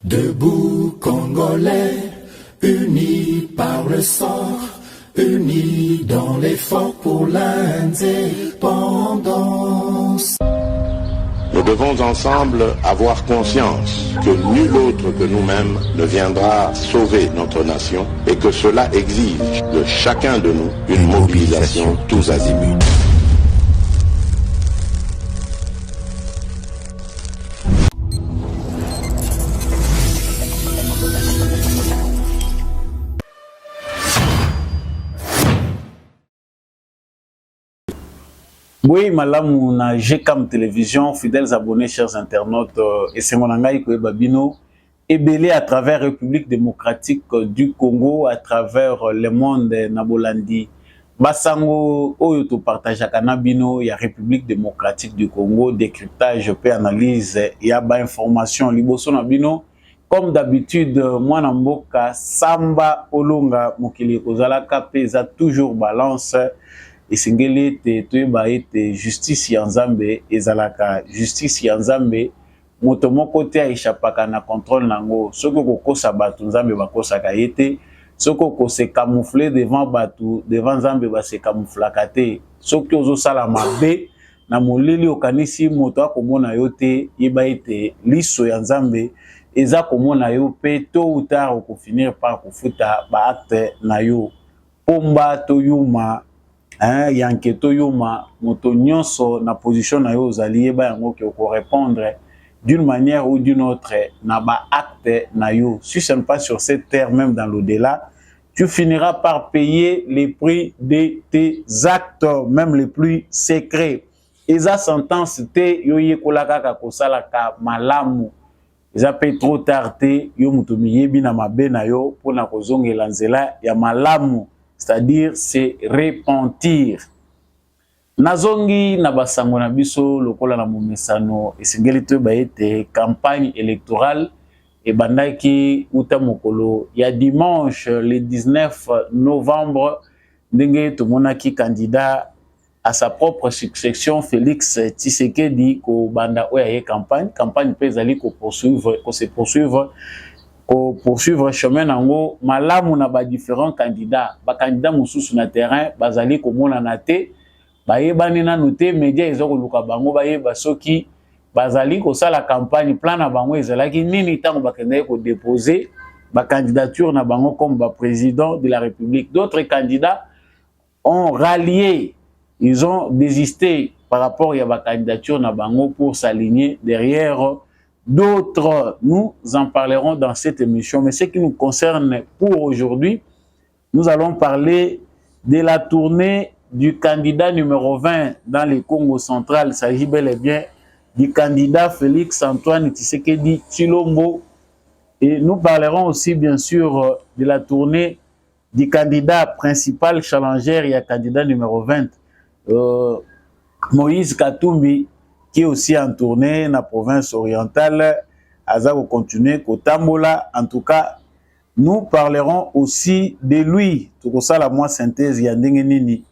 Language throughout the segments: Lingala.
Debout Congolais, unis par le sang, unis dans l'effort pour l'indépendance. Nous devons ensemble avoir conscience que nul autre que nous-mêmes ne viendra sauver notre nation et que cela exige de chacun de nous une mobilisation tous azimuts. Oui, malamu na GCAM Télévision, fidèles abonnés, chers internautes, et c'est mon angaï Babino, ébélé à travers République démocratique du Congo, à travers le monde Nabolandi. Basango, Oyoto partage à Kanabino, il y a République démocratique du Congo, décryptage, paix, analyse, il y a information, Liboso Nabino. Comme d'habitude, moi Namboka, Samba, Olonga, Mokili, Kozalaka, pesa toujours balance. Et singeli te te justice yanzambe ezalaka justice yanzambe moto moko te aishapaka na contrôle nango soko kokosa batu nzambe bakosaka yete soko ko se camoufler devant batu devant nzambe ba se camouflaka te soki ozosala mabe na moleli okanisi moto akomona yo te yeba ete liso ya nzambe eza komona yo pe tôt ou tard okofinir par kofuta ba acte na yo pomba to yuma yanketo yoma moto nyonso na position na yo ozali ba yango ki ko répondre d'une manière ou d'une autre na ba acte na yo si ce n'est pas sur cette terre même dans l'au-delà tu finiras par payer les prix de tes actes même les plus secrets eza sentence te yo yekolaka ka kosala ka malamu eza pe trop tard te yo moto miyebi na mabe na yo pona kozongela nzela ya malamu c'est-à-dire se repentir. Nazongi na basango na biso lokola na momesano esengeli to baete campagne électorale et bandaki uta mokolo ya dimanche le 19 novembre ndenge tomonaki candidat à sa propre succession Félix Tshisekedi ko banda oya campagne pe ezali ko poursuivre chemin nango malamu na ba différents candidats ba candidat mususu na terrain bazali komona na te bayebani na noté média ezoko luka bango bayeba soki bazali ko sala campagne plan na bango ezalaki nini tango bakendaki ko déposer ba candidature na bango comme ba président de la République. D'autres candidats ont rallié, ils ont désisté par rapport à ba candidature na bango pour s'aligner derrière d'autres. Nous en parlerons dans cette émission, mais ce qui nous concerne pour aujourd'hui, nous allons parler de la tournée du candidat numéro 20 dans le Congo central. Il s'agit bel et bien du candidat Félix Antoine Tshisekedi Tshilombo. Et nous parlerons aussi bien sûr de la tournée du candidat principal challenger et candidat numéro 20, Moïse Katumbi, qui est aussi en tournée dans la province orientale, Azako continue Kotambola. En tout cas, nous parlerons aussi de lui. Tout ça, la moi synthèse, Yandingenini,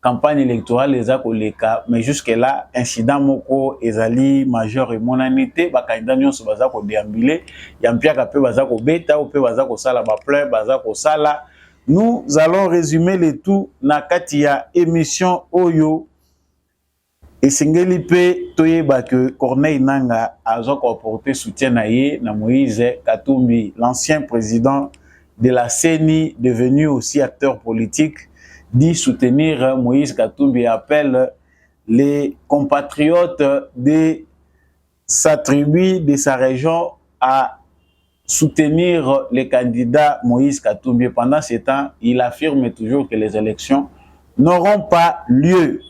campagne électorale, Ezako Leka, mais jusque-là, incident moko, Ezali, majeur et monanité, Bakanida Nyonso, Bazako déambulé, Yampia Kape, Bazako Beta, Ope, Bazako Sala, Bapleur, Bazako Sala. Nous allons résumer le tout na Katia émission Oyo. Et singeli pe toyeba que Corneille Nanga a apporté soutien na Moïse Katumbi, l'ancien président de la CENI, devenu aussi acteur politique, dit soutenir Moïse Katumbi et appelle les compatriotes de sa tribu, de sa région à soutenir les candidats Moïse Katumbi. Pendant ce temps, il affirme toujours que les élections n'auront pas lieu.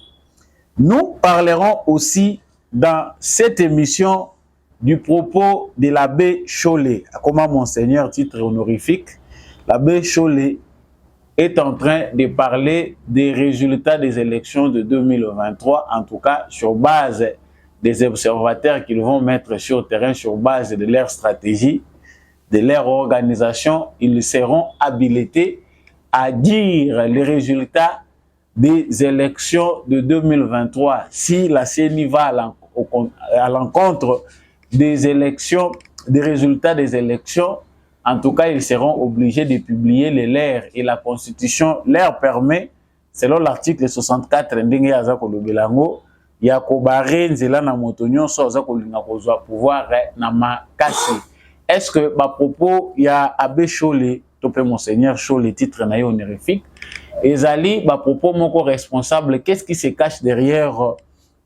Nous parlerons aussi dans cette émission du propos de l'abbé Chollet. Comme Monseigneur, titre honorifique, l'abbé Chollet est en train de parler des résultats des élections de 2023, en tout cas sur base des observateurs qu'ils vont mettre sur le terrain, sur base de leur stratégie, de leur organisation. Ils seront habilités à dire les résultats des élections de 2023, si la CENI va à l'encontre des élections des résultats des élections, en tout cas, ils seront obligés de publier les leurs et la Constitution leur permet, selon l'article 64, ndenge aza kolobela ngo, ya kobare nzela na moto nyonso aza kolinga kozwa pouvoir na makasi. Est-ce que ba propos ya Abbé Cholé, topé Monseigneur Cholé, titre na honorifique, ezali ba propos moko responsable, qu'est-ce qui se cache derrière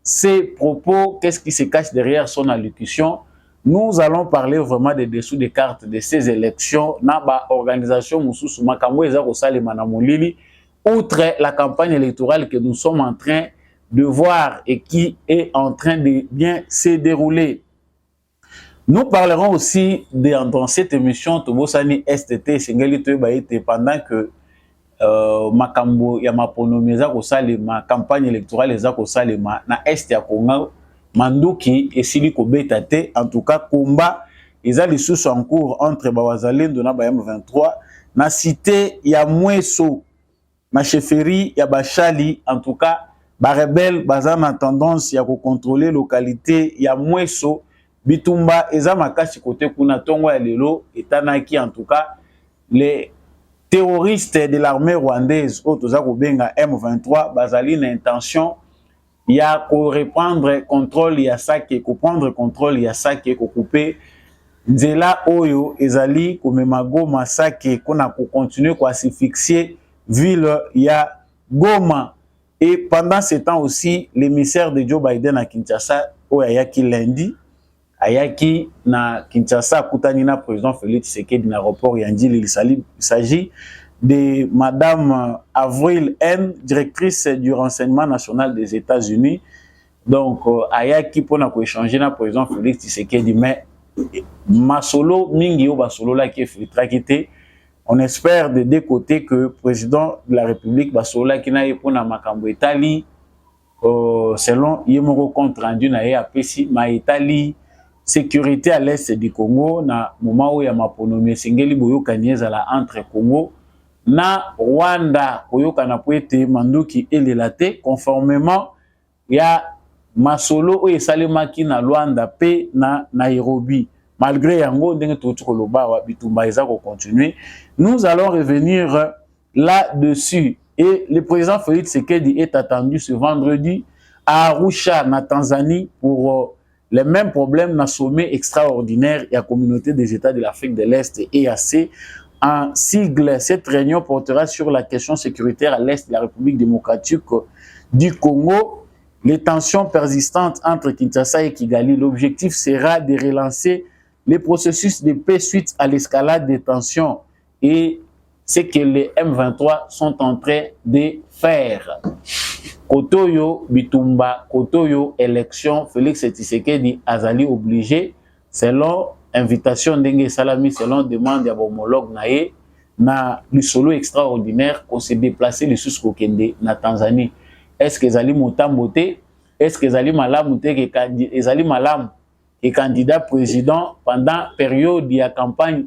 ces propos, qu'est-ce qui se cache derrière son allocution? Nous allons parler vraiment des dessous des cartes de ces élections. Na ba organisation mususu makambo eza ko salema na molili, outre la campagne électorale que nous sommes en train de voir et qui est en train de bien se dérouler. Nous parlerons aussi dans cette émission Tobosani STT Singeli Toyebaite pendant que makambo ya maponomi eza ko salema, campagne électorale eza ko salema na est ya Congo. Manduki et Sili Kobetate, en tout cas, combat, ils ont les sous en cours entre Bawazalendo na M23. Na cité, il y a Mouesso, na chefferie, il y a Bachali, en tout cas, Barebel, Bazan a tendance à contrôler localité, il y a Mouesso, Bitumba, et Zamakasi côté Kuna Tongo et Lelo, et Tanaki, en tout cas, les terroristes de l'armée rwandaise, Otoza Benga M23, Bazali, l'intention. Il y a qu'on reprendre contrôle, il y a ça qui est prendre contrôle, il y a ça qui est couper. Nzela Oyo, Ezali, Komemago, Masake, qu'on a continué à se fixer, ville, il y a Goma. Et pendant ce temps aussi, l'émissaire de Joe Biden à Kinshasa, Oyayaki lundi, Ayaki na Kinshasa, Koutanina, président Félix Tshisekedi, na rapport Yandi, il s'agit de Madame Avril N, directrice du renseignement national des États-Unis. Donc, Ayaki pour échanger na président Félix Tshisekedi, mais Masolo, Mingio Basolo là qui est filtré, on espère de deux côtés que le président de la République Basolo là qui n'a pas na makambo Italie, selon Yemoro compte rendu na APC, ma Italie, sécurité à l'est du Congo, na moment où il y a maponomie singeli boyo kanyeza entre Congo na Rwanda koyoka na poete manduki elelate conformément ya masolo o esalemaki na Luanda pe na Nairobi. Malgré yango ndenge totu koloba wa bitumba eza ko continuer, nous allons revenir là-dessus. Et le président Félix Tshisekedi est attendu ce vendredi à Arusha na Tanzanie pour les mêmes problèmes na sommet extraordinaire et la communauté des États de l'Afrique de l'Est EAC. En sigle, cette réunion portera sur la question sécuritaire à l'est de la République démocratique du Congo, les tensions persistantes entre Kinshasa et Kigali. L'objectif sera de relancer les processus de paix suite à l'escalade des tensions et ce que les M23 sont en train de faire. Kotoyo, Bitumba, Kotoyo, élection, Félix Tshisekedi Azali obligé, selon invitation d'Enge Salami, selon demande de homologue nae, na l'isolo extraordinaire qu'on s'est déplacé le sous-Kokende na Tanzanie. Est-ce que Zali Motambote? Est-ce que Zali Malam est candidat président pendant période de la campagne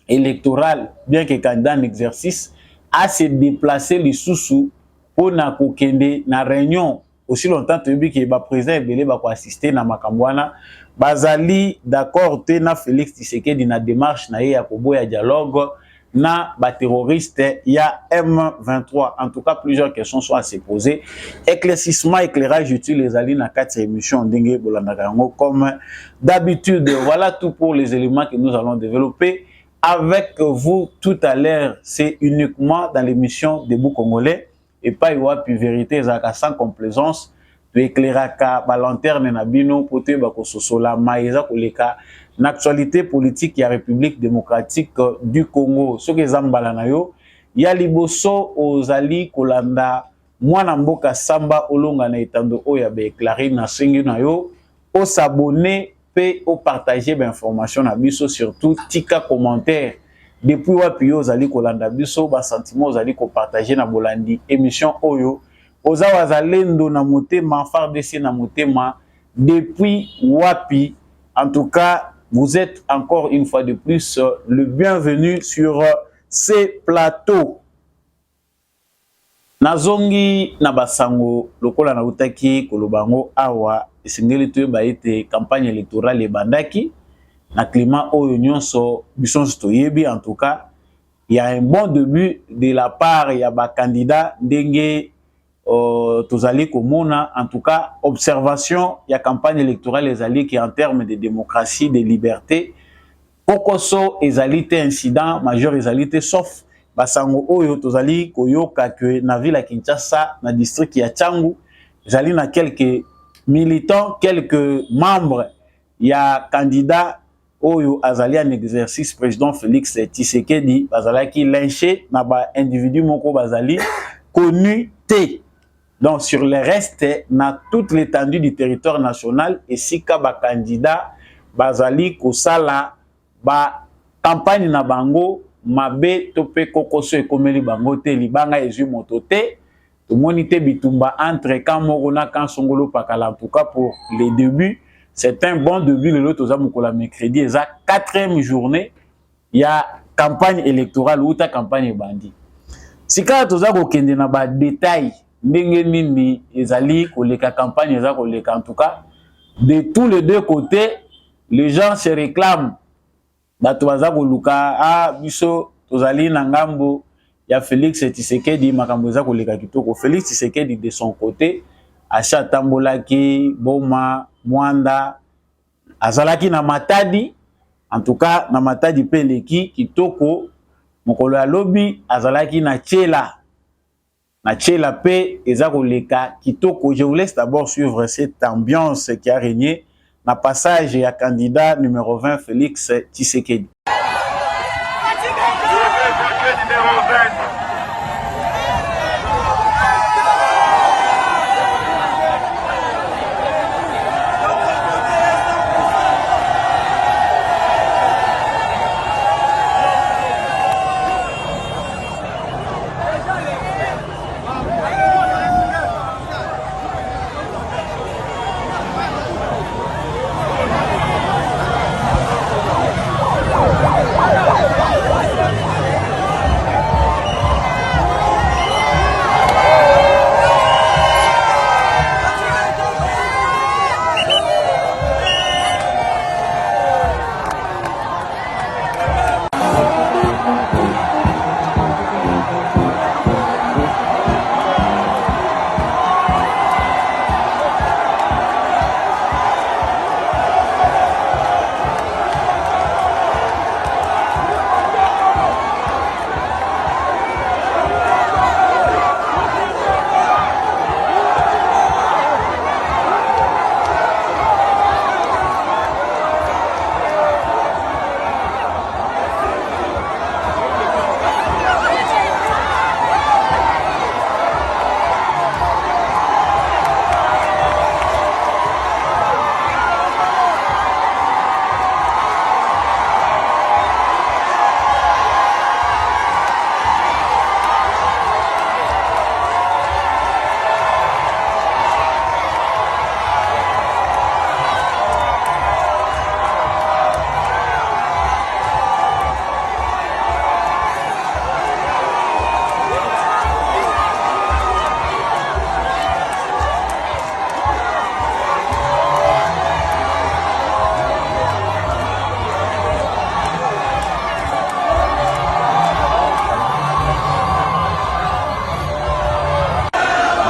électorale, bien que candidat en exercice, à se déplacer le sous pour na Kokende na réunion aussi longtemps que le président Ebele va assister na Makambwana. Bazali d'accord te na Félix Tshisekedi na démarche na ya koboya dialogue na ba terroriste ya M23. En tout cas, plusieurs questions sont à se poser. Éclaircissement, éclairage utile les alliés na 4 émissions d'Enge Bolandagarango comme d'habitude. Voilà tout pour les éléments que nous allons développer avec vous tout à l'heure. C'est uniquement dans l'émission Debout Congolais et pas puis vérité sans complaisance. Éclairaka ba lanterne na bino pote ba kososola maïza koleka l'actualité politique ya République démocratique du Congo. Ce que zambala na yo ya liboso ozali kolanda mwana mboka samba olonga na etando oya ba éclairer na sengi na yo o s'abonner pe o partager ba information na biso, surtout tika commentaire depuis wapi ozali kolanda biso ba sentiment ozali ko partager na bolandi émission oyo. Oza wazalendo na motema, FARDC na motema, depuis Wapi. En tout cas, vous êtes encore une fois de plus le bienvenu sur ces plateaux. Nazongi na basango lokola na utaki kolobango awa esengeli to ba ete campagne électorale ebandaki na climat oyo nyonso biso toyebi. En tout cas, il y a un bon début de la part ya ba candidat ndenge tozali komona. En tout cas, observation ya campagne électorale ezali qui en termes de démocratie, de liberté, kokoso ezali te incident majeur ezali te, sauf basango oyo tozali koyoka que na ville ya Kinshasa na district ya Tchangu ezali na quelques militants, quelques membres ya candidat oyo azali en exercice président Félix Tshisekedi bazalaki lynché na ba individu moko bazali connu te. Donc sur le reste na toute l'étendue du territoire national esika ba candidat bazali kosala ba campagne na bango mabe to pe kokoso ekomeli bango te, libanga ezwi moto te, tomoni te bitumba entre quand moko na quand songolo pakala. En tout cas pour les débuts, c'est un bon début. Le lot oza mokola mercredi eza 4e journée ya campagne électorale ou ta campagne bandi. Sika toza kokende na ba détail ndenge nini ezali koleka campagne eza koleka. En tout cas, de tous les deux côtés, les gens se réclament. Bato baza koluka biso tozali na ngambo ya Félix Tshisekedi makambo eza koleka kitoko. Félix Tshisekedi de son côté acha tambolaki boma mwanda azalaki na Matadi. En tout cas na Matadi peleki kitoko mokolo ya lobi azalaki na Tchela pe eza koleka kitoko. Je vous laisse d'abord suivre cette ambiance qui a régné na passage ya candidat numéro 20 Félix Tshisekedi.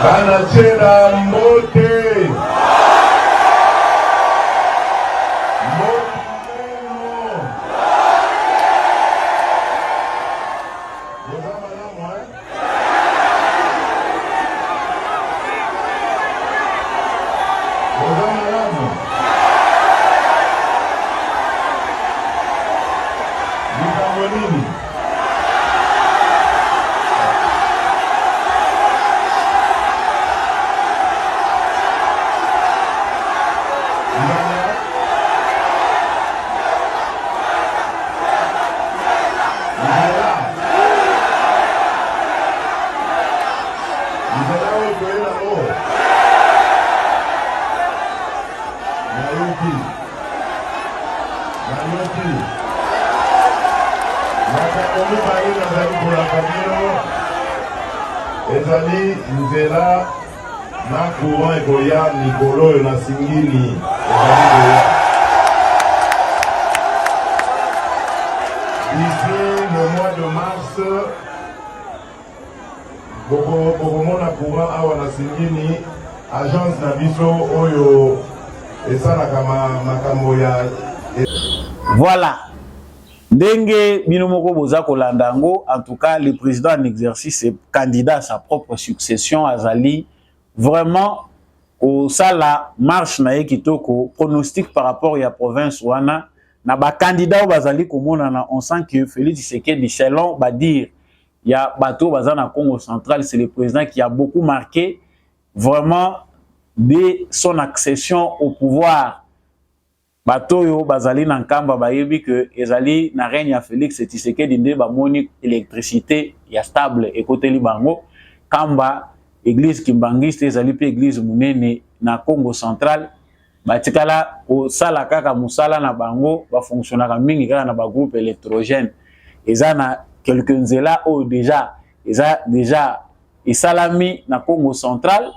Banachera Mbote ezali nzela na courant ekoya likolo oyo na singili ezali koya d'ici le mois de mars, bokomona courant awa na Singini, agence na biso oyo esalaka makambo ya. Voilà. Ndenge binomoko boza kolanda ngo, en tout cas le président en exercice est candidat à sa propre succession azali vraiment au sala marche na kitoko pronostic par rapport à la province wana na ba candidat au bazali komona na on sent que Félix Tshisekedi selon ba dire il y a bateau baza na Congo central, c'est le président qui a beaucoup marqué vraiment dès son accession au pouvoir. Batoyo bazali na nkamba bayebi que ezali na règne ya Félix Tshisekedi nde ba moni électricité ya stable ekoteli bango kamba église kimbangiste ezali pe église munene na Congo central batikala o sala kaka musala na bango ba fonctionnaka mingi kaka na ba groupe électrogène eza na quelques nzela o déjà esalami na Congo central.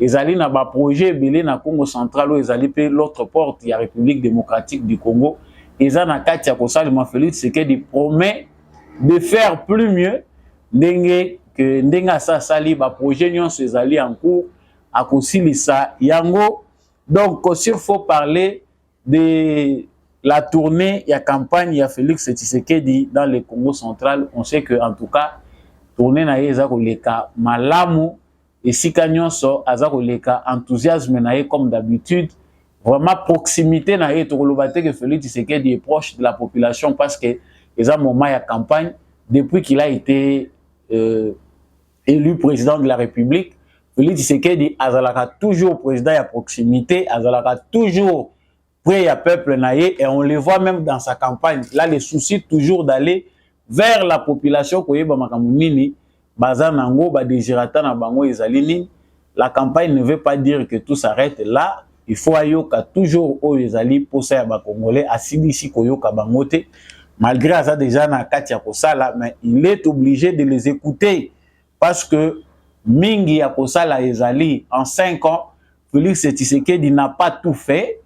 Ezali na ba projet belé na Congo central ou ezali pe l'autre porte ya République démocratique du Congo. Eza na kati ya kosalima Félix Tshisekedi promet de faire plus mieux ndenga sa sali ba projet nyonso ezali en cours à kosilisa yango. Donc s'il faut parler de la tournée ya campagne ya Félix Tshisekedi dans le Congo central, on sait que en tout cas tournée na eza koleka malamu. Et si Kanyonso, Azaroleka, enthousiasme naé comme d'habitude, vraiment proximité naé, Tokolobate que Félix Tshisekedi est proche de la population parce que les a moment à campagne depuis qu'il a été élu président de la République. Félix Tshisekedi azalaka toujours président à proximité, azalaka toujours près à peuple naé et on le voit même dans sa campagne. Là, le souci toujours d'aller vers la population koyeba makamunini. Bazanango, Badejirata na bango ezalini. La campagne ne veut pas dire que tout s'arrête là. Il faut ayoka toujours au ezali pour ça ba Congolais asidisi koyoka bangote. Malgré ça déjà na katia kosala, mais il est obligé de les écouter parce que mingi ya kosala ezali en 5 ans, Félix Tshisekedi n'a pas tout fait.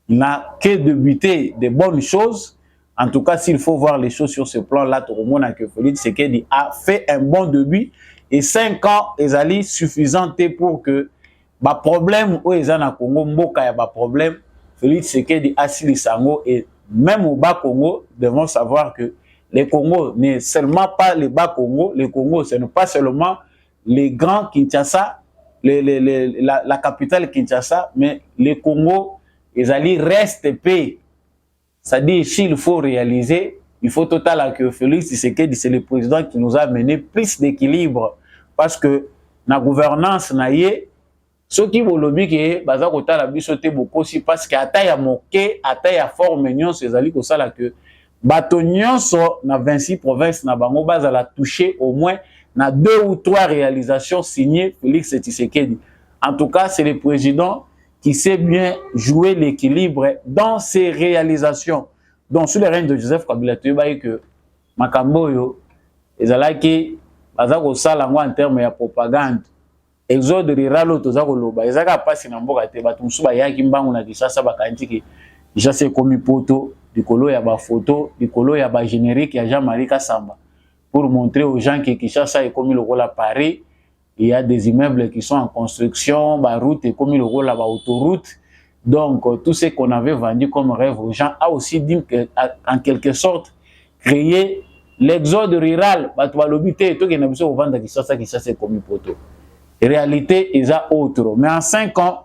Il n'a que débuté de bonnes choses. En tout cas, s'il faut voir les choses sur ce plan-là, tout le monde a que Félix Tshisekedi a fait un bon début. Et 5 ans, ils suffisant pour que les problèmes où ils ont au Congo, Mboka y a des problèmes, Félix Tshisekedi a si sango et même au bas Congo, devons savoir que les Congo n'est seulement pas les bas Congo, les Congo, ce n'est pas seulement les grands Kinshasa, la capitale Kinshasa, mais les Congo, ils restent pays. C'est-à-dire, s'il faut réaliser, il faut total que Félix Tshisekedi, c'est le président qui nous a amené plus d'équilibre. Parce que la gouvernance, ce qui veut le dire que baza kota la bisote beaucoup aussi parce que ataya moké, ataya forme mignon, c'est ali ko sala que bato nyonso na 26 provinces na bango baza la toucher au moins na 2 ou 3 réalisations signées Félix Tshisekedi. En tout cas, c'est le président qui sait bien jouer l'équilibre dans ses réalisations. Donc, sous le règne de Joseph Kabila, tu vois que Makambo yo, ezalaki bazako sala ngo en termes de propagande. Exode rural tozako loba, ezaka pasi na mboka te bato musuba yaki mbangu na Kinshasa bakandiki Kinshasa komi poto, likolo ya ba photo, likolo ya ba générique ya Jean-Marie Kasamba pour montrer aux gens que Kinshasa est comme le rôle à Paris. Il y a des immeubles qui sont en construction, la route est comme le rôle là, autoroute. Donc, tout ce qu'on avait vendu comme rêve aux gens a aussi dit qu'en quelque sorte, créer l'exode rural. En réalité, il y a autre. Mais en 5 ans,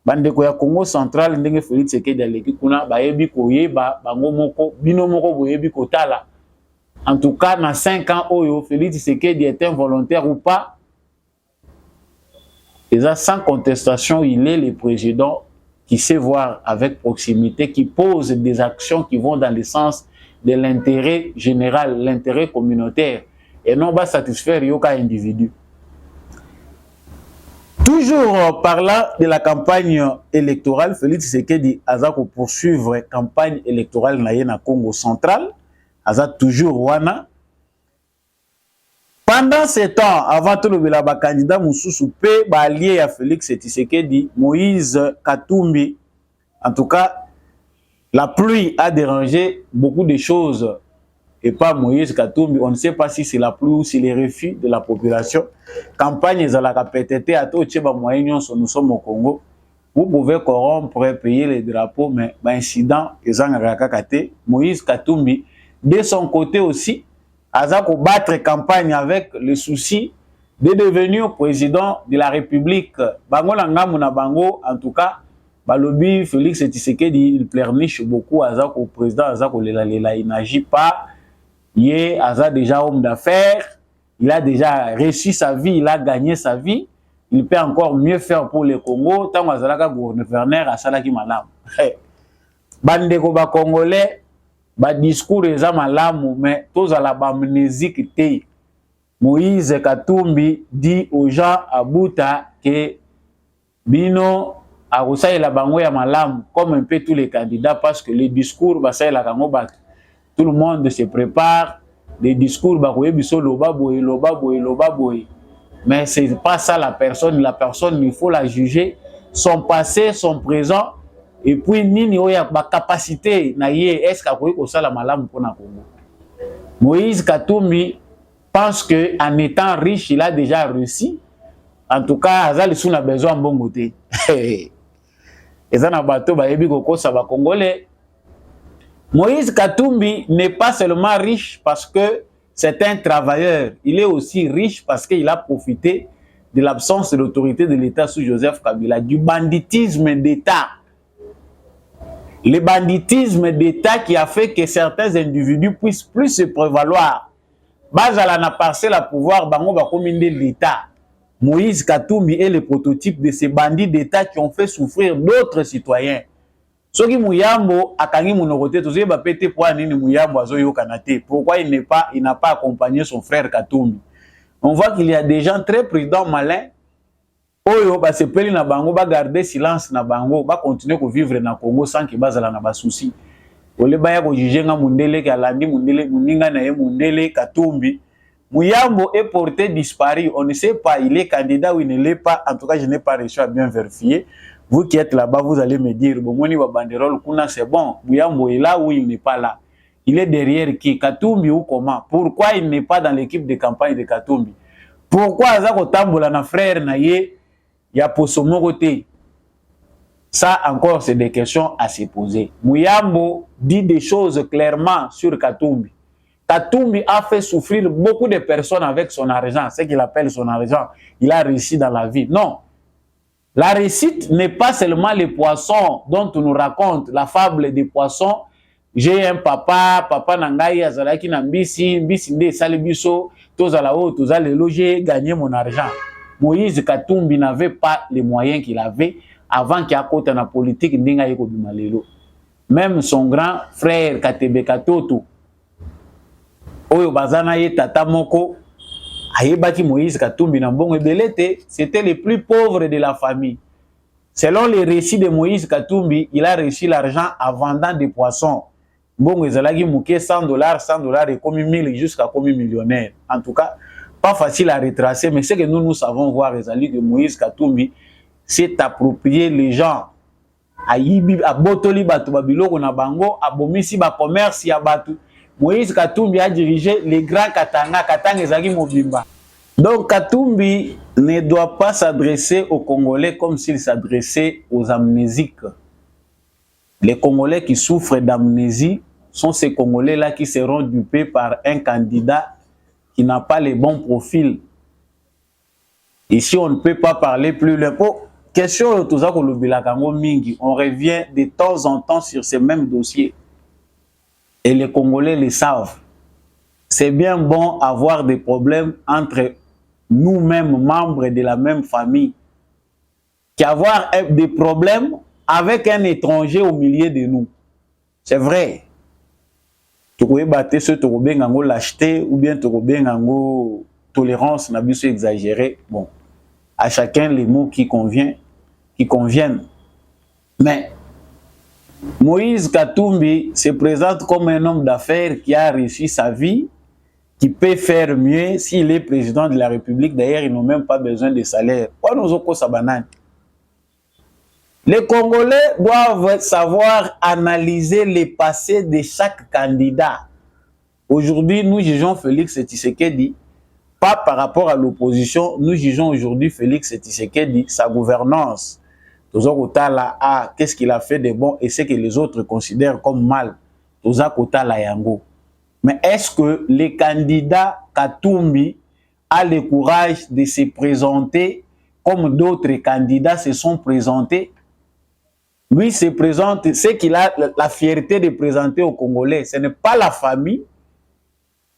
bandeko ya Congo central, ndenge Félix Tshisekedi aleki kuna, bayebi koyeba, bango moko, bino moko boyebi kotala. En tout cas, dans 5 ans, Oyo, Félix Tshisekedi est involontaire ou pas, et ça, sans contestation, il est le président qui sait voir avec proximité, qui pose des actions qui vont dans le sens de l'intérêt général, l'intérêt communautaire, et non pas satisfaire yoka individu. Toujours parlant de la campagne électorale, Félix Tshisekedi a poursuivre la campagne électorale na Congo central, a toujours wana. Pendant ce temps, avant tout le candidat Moussoussou P, allié à Félix Tshisekedi, Moïse Katumbi, en tout cas, la pluie a dérangé beaucoup de choses et pas Moïse Katumbi. On ne sait pas si c'est la pluie ou si les refus de la population. Campagne ezalaka PTT à tout tcheba moyen nous sommes au Congo. Vous pouvez corrompre, payer les drapeaux, mais incident ezanga kate Moïse Katumbi de son côté aussi a battre campagne avec le souci de devenir président de la République. Bango Langamu na bango, en tout cas, Balobi Félix Tshisekedi, il pleurniche beaucoup au président Azako Lela, il n'agit pas. Il est déjà homme d'affaires, il a déjà réussi sa vie, il a gagné sa vie. Il peut encore mieux faire pour le Congo. Tant que gouverneur à Salaki Malam. Bandeko ba Congolais, ba discours eza malamu, mais tous à la amnésique te. Moïse Katumbi dit aux gens à Bouta que Bino a reçu la bango ya malamu, comme un peu tous les candidats, parce que les discours, tout le monde se prépare. Les discours, mais ce n'est pas ça la personne. La personne, il faut la juger. Son passé, son présent, et puis nini oya ba capacité na ye est-ce qu'akoki kosala malamu pona Congo. Moïse Katumbi pense que en étant riche, il a déjà réussi. En tout cas, azali suna besoin mbongo te. Ezana bato ba yebi kokosa ba Congolais. Moïse Katumbi n'est pas seulement riche parce que c'est un travailleur. Il est aussi riche parce qu'il a profité de l'absence de l'autorité de l'État sous Joseph Kabila, du banditisme d'État. Le banditisme d'État qui a fait que certains individus puissent plus se prévaloir. Bazala n'a passé le pouvoir, bango ba kominde l'État. Moïse Katumbi est le prototype de ces bandits d'État qui ont fait souffrir d'autres citoyens. Soki Mouyambo akangi monoroté, tous les bapété pour nini Mouyambo azoyo kanate. Pourquoi il n'a pas accompagné son frère Katumbi? On voit qu'il y a des gens très prudents, malins. Oyo ba sepeli na bango ba garder silence na bango, ba continuer à vivre na Congo sans que bazala na ba souci. Ole ba ya ko juger nga mundele ka landi mundele muninga na ye mundele Katumbi. Mouyambo est porté disparu. On ne sait pas, il est candidat ou il ne l'est pas. En tout cas, je n'ai pas réussi à bien vérifier. Vous qui êtes là-bas, vous allez me dire, bon, moi, banderole, c'est bon. Mouyambo est là ou il n'est pas là. Il est derrière qui? Katumbi ou comment? Pourquoi il n'est pas dans l'équipe de campagne de Katumbi? Pourquoi Azako Tambola na frère na ye ya posomo côté? Ça encore, c'est des questions à se poser. Mouyambo dit des choses clairement sur Katumbi. Katumbi a fait souffrir beaucoup de personnes avec son argent. Ce qu'il appelle son argent. Il a réussi dans la vie. Non. La réussite n'est pas seulement les poissons dont on nous raconte, la fable des poissons. J'ai un papa nangai azalaki na mbisi nde salibiso, tozala o tozala loger, gagner mon argent. Moïse Katumbi n'avait pas les moyens qu'il avait avant qu'il akote na politique ndinga yeko bimalelo. Même son grand frère Katebe Katoto Oyo bazana ye tata moko ayebaki Moïse Katumbi na mbongo ebelete, c'était le plus pauvre de la famille. Selon les récits de Moïse Katumbi, il a reçu l'argent en vendant des poissons. Mbongo ezalaki muke $100 et comme 1000 jusqu'à comme millionnaire. En tout cas, pas facile à retracer, mais ce que nous savons voir ezali que Moïse Katumbi s'est approprié les gens. Ayibi abotoli batu babiloko na bango, abomisi ba commerce ya batu. Moïse Katumbi a dirigé les grands Katanga, Katanga ezaki mobimba. Donc Katumbi ne doit pas s'adresser aux Congolais comme s'il s'adressait aux amnésiques. Les Congolais qui souffrent d'amnésie sont ces Congolais-là qui seront dupés par un candidat qui n'a pas les bons profils. Ici, on ne peut pas parler plus loin. Question, on revient de temps en temps sur ces mêmes dossiers. Et les Congolais le savent. C'est bien bon avoir des problèmes entre nous-mêmes, membres de la même famille, qu'avoir des problèmes avec un étranger au milieu de nous. C'est vrai. Tu peux battre ce que l'acheter ou bien tu peux tolérance, n'a pas exagéré. Bon, à chacun les mots qui conviennent. Mais Moïse Katumbi se présente comme un homme d'affaires qui a réussi sa vie, qui peut faire mieux s'il est président de la République. D'ailleurs, ils n'ont même pas besoin de salaire. Les Congolais doivent savoir analyser les passés de chaque candidat. Aujourd'hui, nous jugeons Félix Tshisekedi, pas par rapport à l'opposition, nous jugeons aujourd'hui Félix Tshisekedi, sa gouvernance. Qu'est-ce qu'il a fait de bon et ce que les autres considèrent comme mal. Mais est-ce que les candidats Katumbi a le courage de se présenter comme d'autres candidats se sont présentés? Lui se présente, c'est qu'il a la fierté de présenter aux Congolais. Ce n'est pas la famille.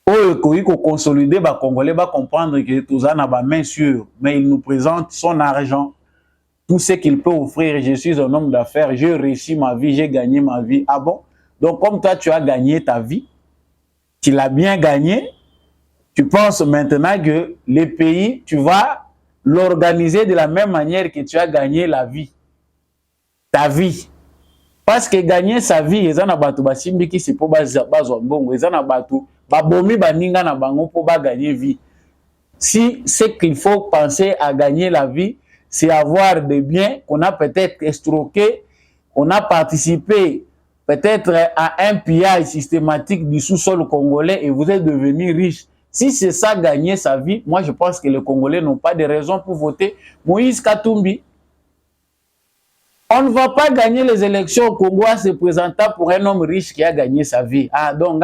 Il faut consolider les Congolais, va comprendre que tout ça n'a pas main sûre, mais il nous présente son argent, tout ce qu'il peut offrir. Je suis un homme d'affaires, j'ai réussi ma vie, j'ai gagné ma vie. Ah bon? Donc comme toi tu as gagné ta vie, tu l'as bien gagné, tu penses maintenant que le pays, tu vas l'organiser de la même manière que tu as gagné la vie. Ta vie. Parce que gagner sa vie, ils ont battu basimbi qui c'est pour bazobongo, ils ont battu babomi baninga na bango pour gagner vie. Si ce qu'il faut penser à gagner la vie, c'est avoir des biens qu'on a peut-être estroqués, on a participé peut-être à un pillage systématique du sous-sol congolais et vous êtes devenu riche. Si c'est ça gagner sa vie, moi je pense que les Congolais n'ont pas de raison pour voter Moïse Katumbi. On ne va pas gagner les élections au Congo en se présentant pour un homme riche qui a gagné sa vie. Ah, donc,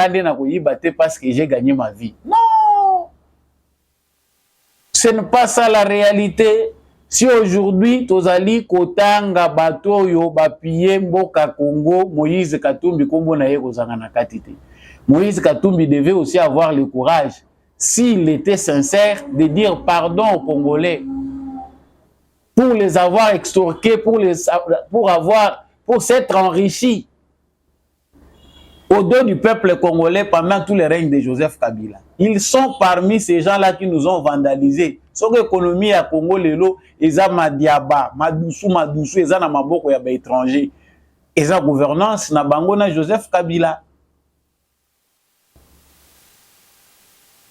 parce que j'ai gagné ma vie. Non! Ce n'est pas ça la réalité. Si aujourd'hui, Tozali, Kotanga, Batoyo, Bapie, Mboka, Congo, Moïse Katumbi, Kombo na yeko zangana katite. Moïse Katumbi devait aussi avoir le courage, s'il était sincère, de dire pardon aux Congolais. Pour les avoir extorqués, pour s'être enrichis au dos du peuple congolais pendant tous les règnes de Joseph Kabila. Ils sont parmi ces gens-là qui nous ont vandalisés. Son économie à Congo lelo, eza madiaba, madoussou, eza na maboko ya ba étranger. Eza gouvernance na bango na Joseph Kabila.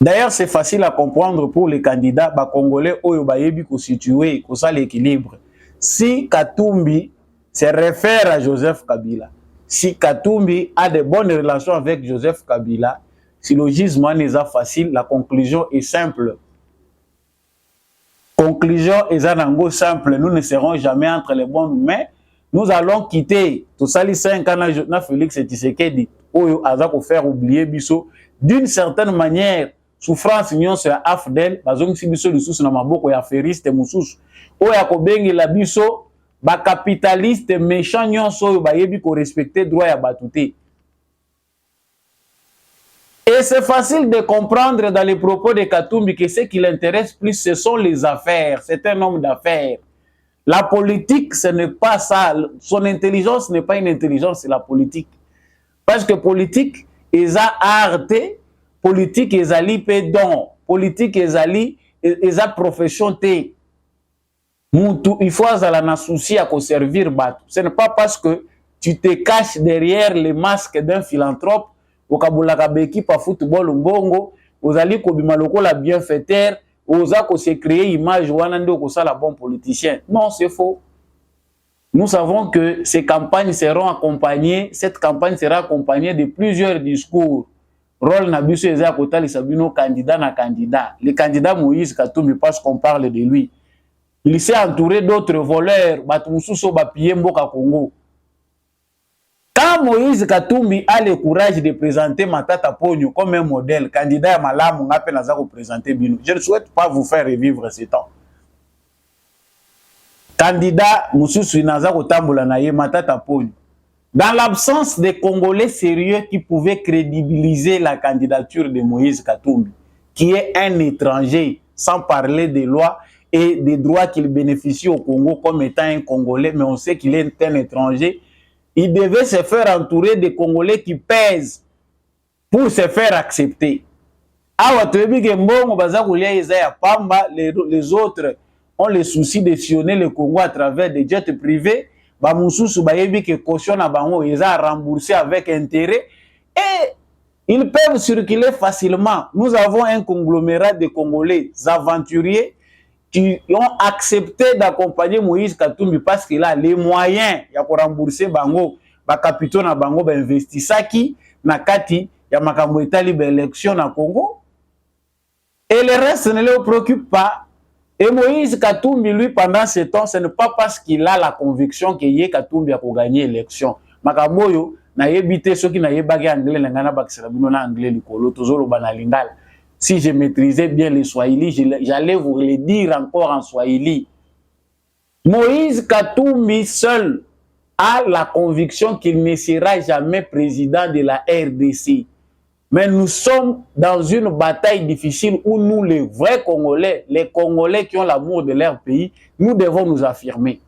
D'ailleurs, c'est facile à comprendre pour les candidats congolais oyo bayebi ko situer ko ça l'équilibre. Si Katumbi se réfère à Joseph Kabila, si Katumbi a de bonnes relations avec Joseph Kabila, si le gisement n'est pas facile, la conclusion est simple. Conclusion est simple, nous ne serons jamais entre les bonnes mains. Nous allons quitter tout ça les 5 ans na Félix Tshisekedi oyo aza ko faire oublier biso d'une certaine manière. Souffrance nyonso ya afdel bazongisi biso lisusu na maboko ya feriste mususu oyo akobengela biso ba capitaliste méchant nyonso oyo bayebi ko respecter droit ya batute. Et c'est facile de comprendre dans les propos de Katumbi que ce qui l'intéresse plus ce sont les affaires. C'est un homme d'affaires. La politique ce n'est pas ça. Son intelligence n'est pas une intelligence, c'est la politique. Parce que politique eza arte. Politique ezali pédon, politique ezali eza profession te. Il faut azala na souci à servir batu. Ce n'est pas parce que tu te caches derrière les masques d'un philanthrope au kabulaka beki pa football mbongo, ozali kobima lokola bienfaiteur, oza ko se créer image wana ndo ko sala bon politicien. Non, c'est faux. Nous savons que ces campagnes seront accompagnées, cette campagne sera accompagnée de plusieurs discours. Rôle Nabiso Eza Kotali Sabino, candidat na candidat. Le candidat Moïse Katumbi, parce qu'on parle de lui. Il s'est entouré d'autres voleurs, Batumususo Bapie Mboka Congo. Quand Moïse Katumbi a le courage de présenter Matata Pogno comme un modèle, candidat à Malam, on appelle Naza représenter Bino. Je ne souhaite pas vous faire revivre ce temps. Candidat Moussousou Naza Kotambola Naye Matata Pogno. Dans l'absence des Congolais sérieux qui pouvaient crédibiliser la candidature de Moïse Katumbi, qui est un étranger, sans parler des lois et des droits qu'il bénéficie au Congo comme étant un Congolais, mais on sait qu'il est un étranger, il devait se faire entourer des Congolais qui pèsent pour se faire accepter. Les autres ont le souci de sillonner le Congo à travers des jets privés. Bamususu bayebi que caution na bango ils ont remboursé avec intérêt et ils peuvent circuler facilement. Nous avons un conglomérat de Congolais aventuriers qui ont accepté d'accompagner Moïse Katumbi parce qu'il a les moyens de rembourser bango ba capitaux na bango ba investissaki na kati ya makambo etali ba élection na Congo. Et le reste ne le préoccupe pas. Et Moïse Katumbi, lui, pendant ce temps, ce n'est pas parce qu'il a la conviction que Yé Katumbi a gagné l'élection. Makamoyo, na yebite ceux qui na yebagi anglais, n'engana bakselabino na anglais likolo, tozolo banalingala. Si je maîtrisais bien le swahili, j'allais vous le dire encore en swahili. Moïse Katumbi seul a la conviction qu'il ne sera jamais président de la RDC. Mais nous sommes dans une bataille difficile où nous, les vrais Congolais, les Congolais qui ont l'amour de leur pays, nous devons nous affirmer.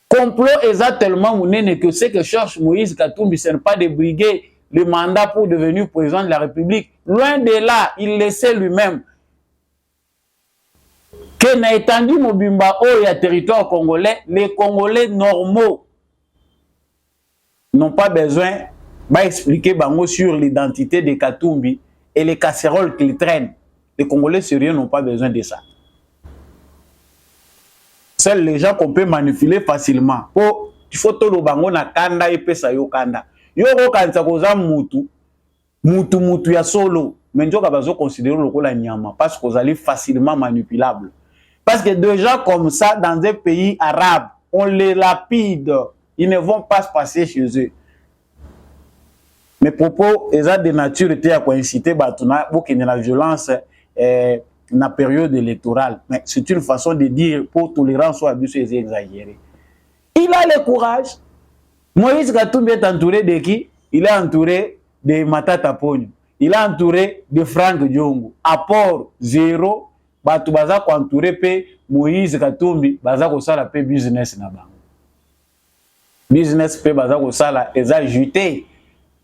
Complot exactement que ce que cherche Moïse Katumbi, ce n'est pas de briguer le mandat pour devenir président de la République. Loin de là, il le sait lui-même. Que n'a étendu Mobimba au territoire congolais, les Congolais normaux n'ont pas besoin d'expliquer sur l'identité de Katumbi et les casseroles qu'il traîne. Les Congolais sérieux n'ont pas besoin de ça. Seuls les gens qu'on peut manipuler facilement. Oh, il faut tout le bango na kanda et pesa yo kanda. Yo kanza koza mutu ya solo. Mais njo kabazo considérer le la nyama parce qu'on est facilement manipulable. Parce que des gens comme ça dans des pays arabes, on les lapide. Ils ne vont pas se passer chez eux. Mes propos, ils de nature étaient à inciter pour qu'il y ait la violence dans la période électorale. Mais c'est une façon de dire pour tolérance ou abus exagéré. Il a le courage. Moïse Katumbi est entouré de qui? Il est entouré de Matata Ponyo. Il est entouré de Frank Diongo. Apport zéro. Batu baza ko entouré pe Moïse Katumbi baza ko sala pe business na bango. Business pe baza ko sala eza juté.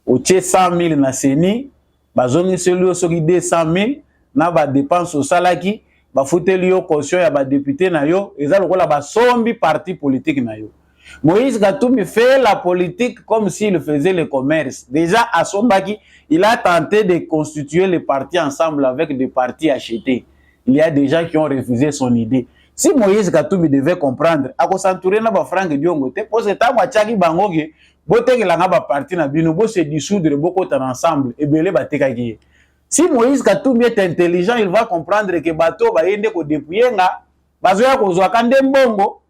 Au 100 000 na seni, bazongi celui au soki 200 000 na ba dépense au salaki, ba fouteli yo caution ya ba député na yo, eza lokola ba sombi parti politique na yo. Moïse Katumbi fait la politique comme s'il faisait le commerce. Déjà à Sombaki, il a tenté de constituer les partis ensemble avec des partis achetés. Il y a des gens qui ont refusé son idée. Si Moïse Katumbi devait comprendre, à quoi s'entourer na ba Frank Diongo, te pose ta wa chaki bangoge. Parti na bino bo se dissoudre beaucoup ensemble et belé batekaki. Si Moïse Katumbi est intelligent, il va comprendre que bato ba yende ko dépouiller nga bazoya ko zwa kande mbongo.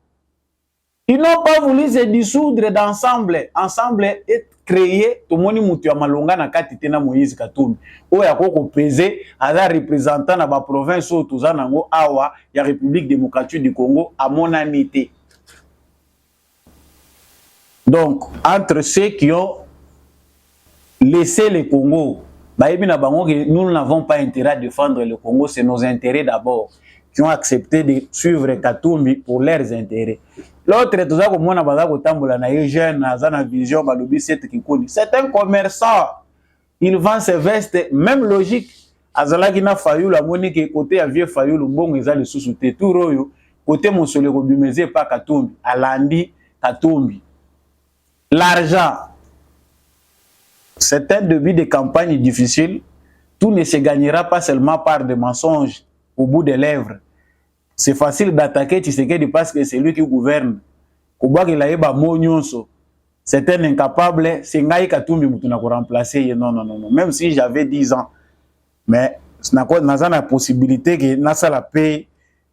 Ils n'ont pas voulu se dissoudre d'ensemble, ensemble et créer to moni mutu ya malonga na kati tena Moïse Katumbi. Oya ko ko peser ala représentant na ba province o tozanango awa ya République démocratique du Congo à monanité. Donc, entre ceux qui ont laissé le Congo, nous n'avons pas intérêt à défendre le Congo, c'est nos intérêts d'abord, qui ont accepté de suivre Katumbi pour leurs intérêts. L'autre, c'est un commerçant, il vend ses vestes, même logique. Azalaki na Fayou, la monique côté à vieux Fayou, le bon ils le sous-souté, tout royo, côté mon soleil, pas Katumbi, Alandi Katumbi. L'argent, c'est un début de campagne difficile. Tout ne se gagnera pas seulement par des mensonges au bout des lèvres. C'est facile d'attaquer Tshisekedi parce que c'est lui qui gouverne. C'est un incapable. C'est Ngaï Katumbi qui a remplacé. Non. Même si j'avais 10 ans. Mais il y a la possibilité que Nasa la paix,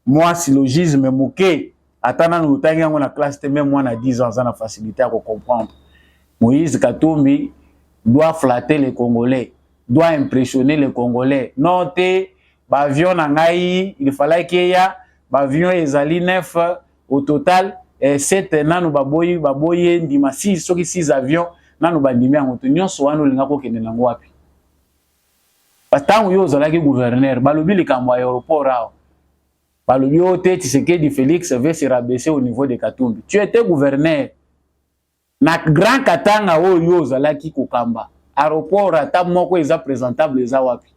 moi, syllogisme, mouké. Attendant nous taillons la classe même moi à 10 ans, ça a facilité à comprendre. Moïse Katumbi doit flatter les Congolais, doit impressionner les Congolais. Non, avion nangai, il fallait qu'il y ait avion ezali 9 au total et 7 nanu baboye ndima 6 avions nanu bandimi en tenir soit nous linga ko kende nango wapi. Patangu yo zalaki gouverneur, balobi likambo aéroport rao. Balobi ote Tshisekedi Félix veut se rabaisser au niveau de Katumbi. Tu étais gouverneur. Na grand Katanga oyo zalaki kokamba. Aéroport ata moko eza présentable eza wapi.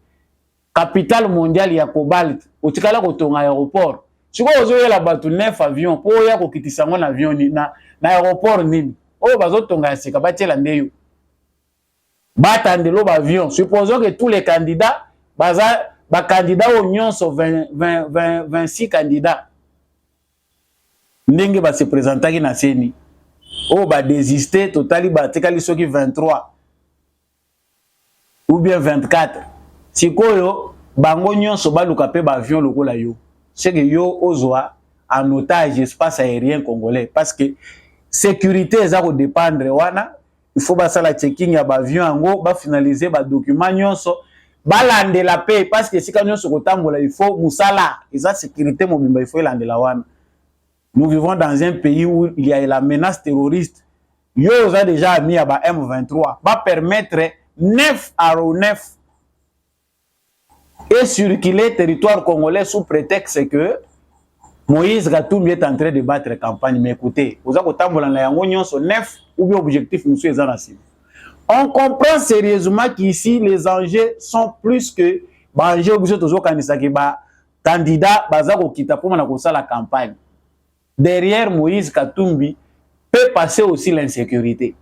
Capitale mondiale ya cobalt. Otikala kotonga aéroport. Siko ozoyela batu 9 avions po ya kokitisa ngo na avion na aéroport nini. Oyo bazotonga ya seka batiela ndeyo. Batandelo ba avion. Supposons que tous les candidats candidats au nyonso 26 candidats. Ndenge ba se présentaki na seni. Oh, bah, désister, totali, bah, tekali soki 23. ou bien 24 sikoyo bango nyonso baluka pe ba avion lokola yo c'est que yo ozwa en otage espace aérien congolais parce que sécurité eza ko dépendre wana il faut basala checking ya ba avion yango ba finaliser ba document nyonso balande la paix parce que sika nyonso kotambola il faut musala eza sécurité mobimba il faut landela wana. Nous vivons dans un pays où il y a la menace terroriste. Yo a déjà mis à M23 va permettre 9 aéronefs et circuler le territoire congolais sous prétexte que Moïse Katumbi est en train de battre campagne. Mais écoutez, vous avez 9 ou bien objectif monsieur Zanassi. On comprend sérieusement qu'ici les enjeux sont plus que enjeux candidat bazako kita pour la campagne. Derrière Moïse Katumbi peut passer aussi l'insécurité.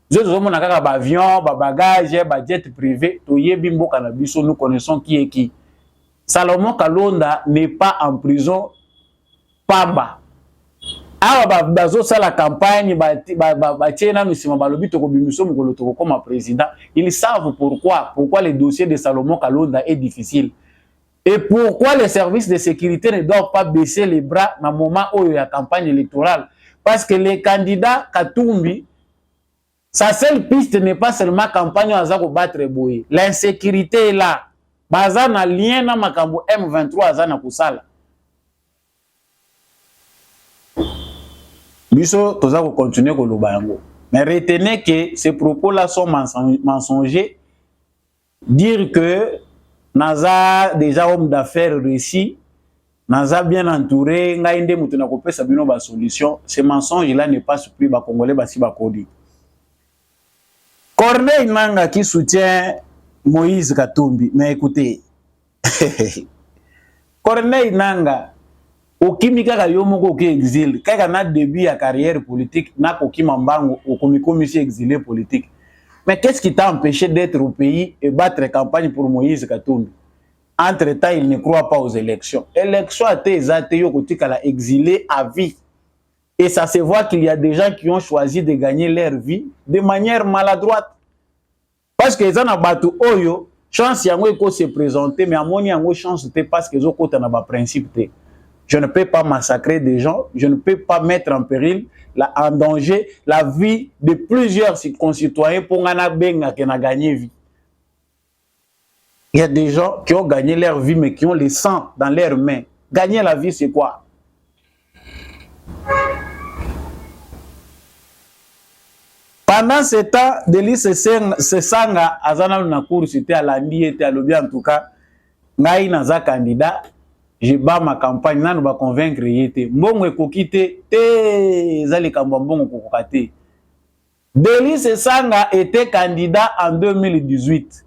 Nous avons un avion, un bagage, un jet privé. Nous connaissons qui est qui. Salomon Kalonda n'est pas en prison. Pamba. La campagne, ils savent pourquoi le dossier de Salomon Kalonda est difficile. Et pourquoi les services de sécurité ne doivent pas baisser les bras dans le moment où il y a campagne électorale. Parce que les candidats Katumbi, sa seule piste n'est pas seulement campagne à battre Boye. L'insécurité est là. Baza na lien na makambo M23 azana kusala. Biso toza ko continuer ko lobango. Mais retenez que ces propos-là sont mensongers. Dire que Naza déjà homme d'affaires réussi, Naza bien entouré, ngainde mutuna ko pesa bino ba solution, ce mensonge là n'est pas surpris ba congolais ba si ba kodi. Corneille Nangaa qui soutient Moïse Katumbi, mais écoutez, Corneille Nangaa okimika ka yo moko ke exil, kaka na début à carrière politique, na kokima mbango okomikomi si exilé politique. Mais qu'est-ce qui t'a empêché d'être au pays et battre campagne pour Moïse Katumbi? Entre-temps, il ne croit pas aux élections. Élections a été exilé à vie. Et ça se voit qu'il y a des gens qui ont choisi de gagner leur vie de manière maladroite. Parce que les gens ont oyo chance yango eko se présenter, mais à mon yango chance te parce que les autres ont un principe. Je ne peux pas massacrer des gens, je ne peux pas mettre en péril, en danger la vie de plusieurs concitoyens pour gagner vie. Il y a des gens qui ont gagné leur vie mais qui ont le sang dans leurs mains. Gagner la vie, c'est quoi? Pendant ce temps, Delis Sesanga azana na cour c'était à l'andi était à l'objet en tout cas. Ngai naza candidat. Je bats ma campagne, nan ba convaincre yete. Mbongo ekokite te zali kamba mbongo kokokate. Delis Sesanga était candidat en 2018.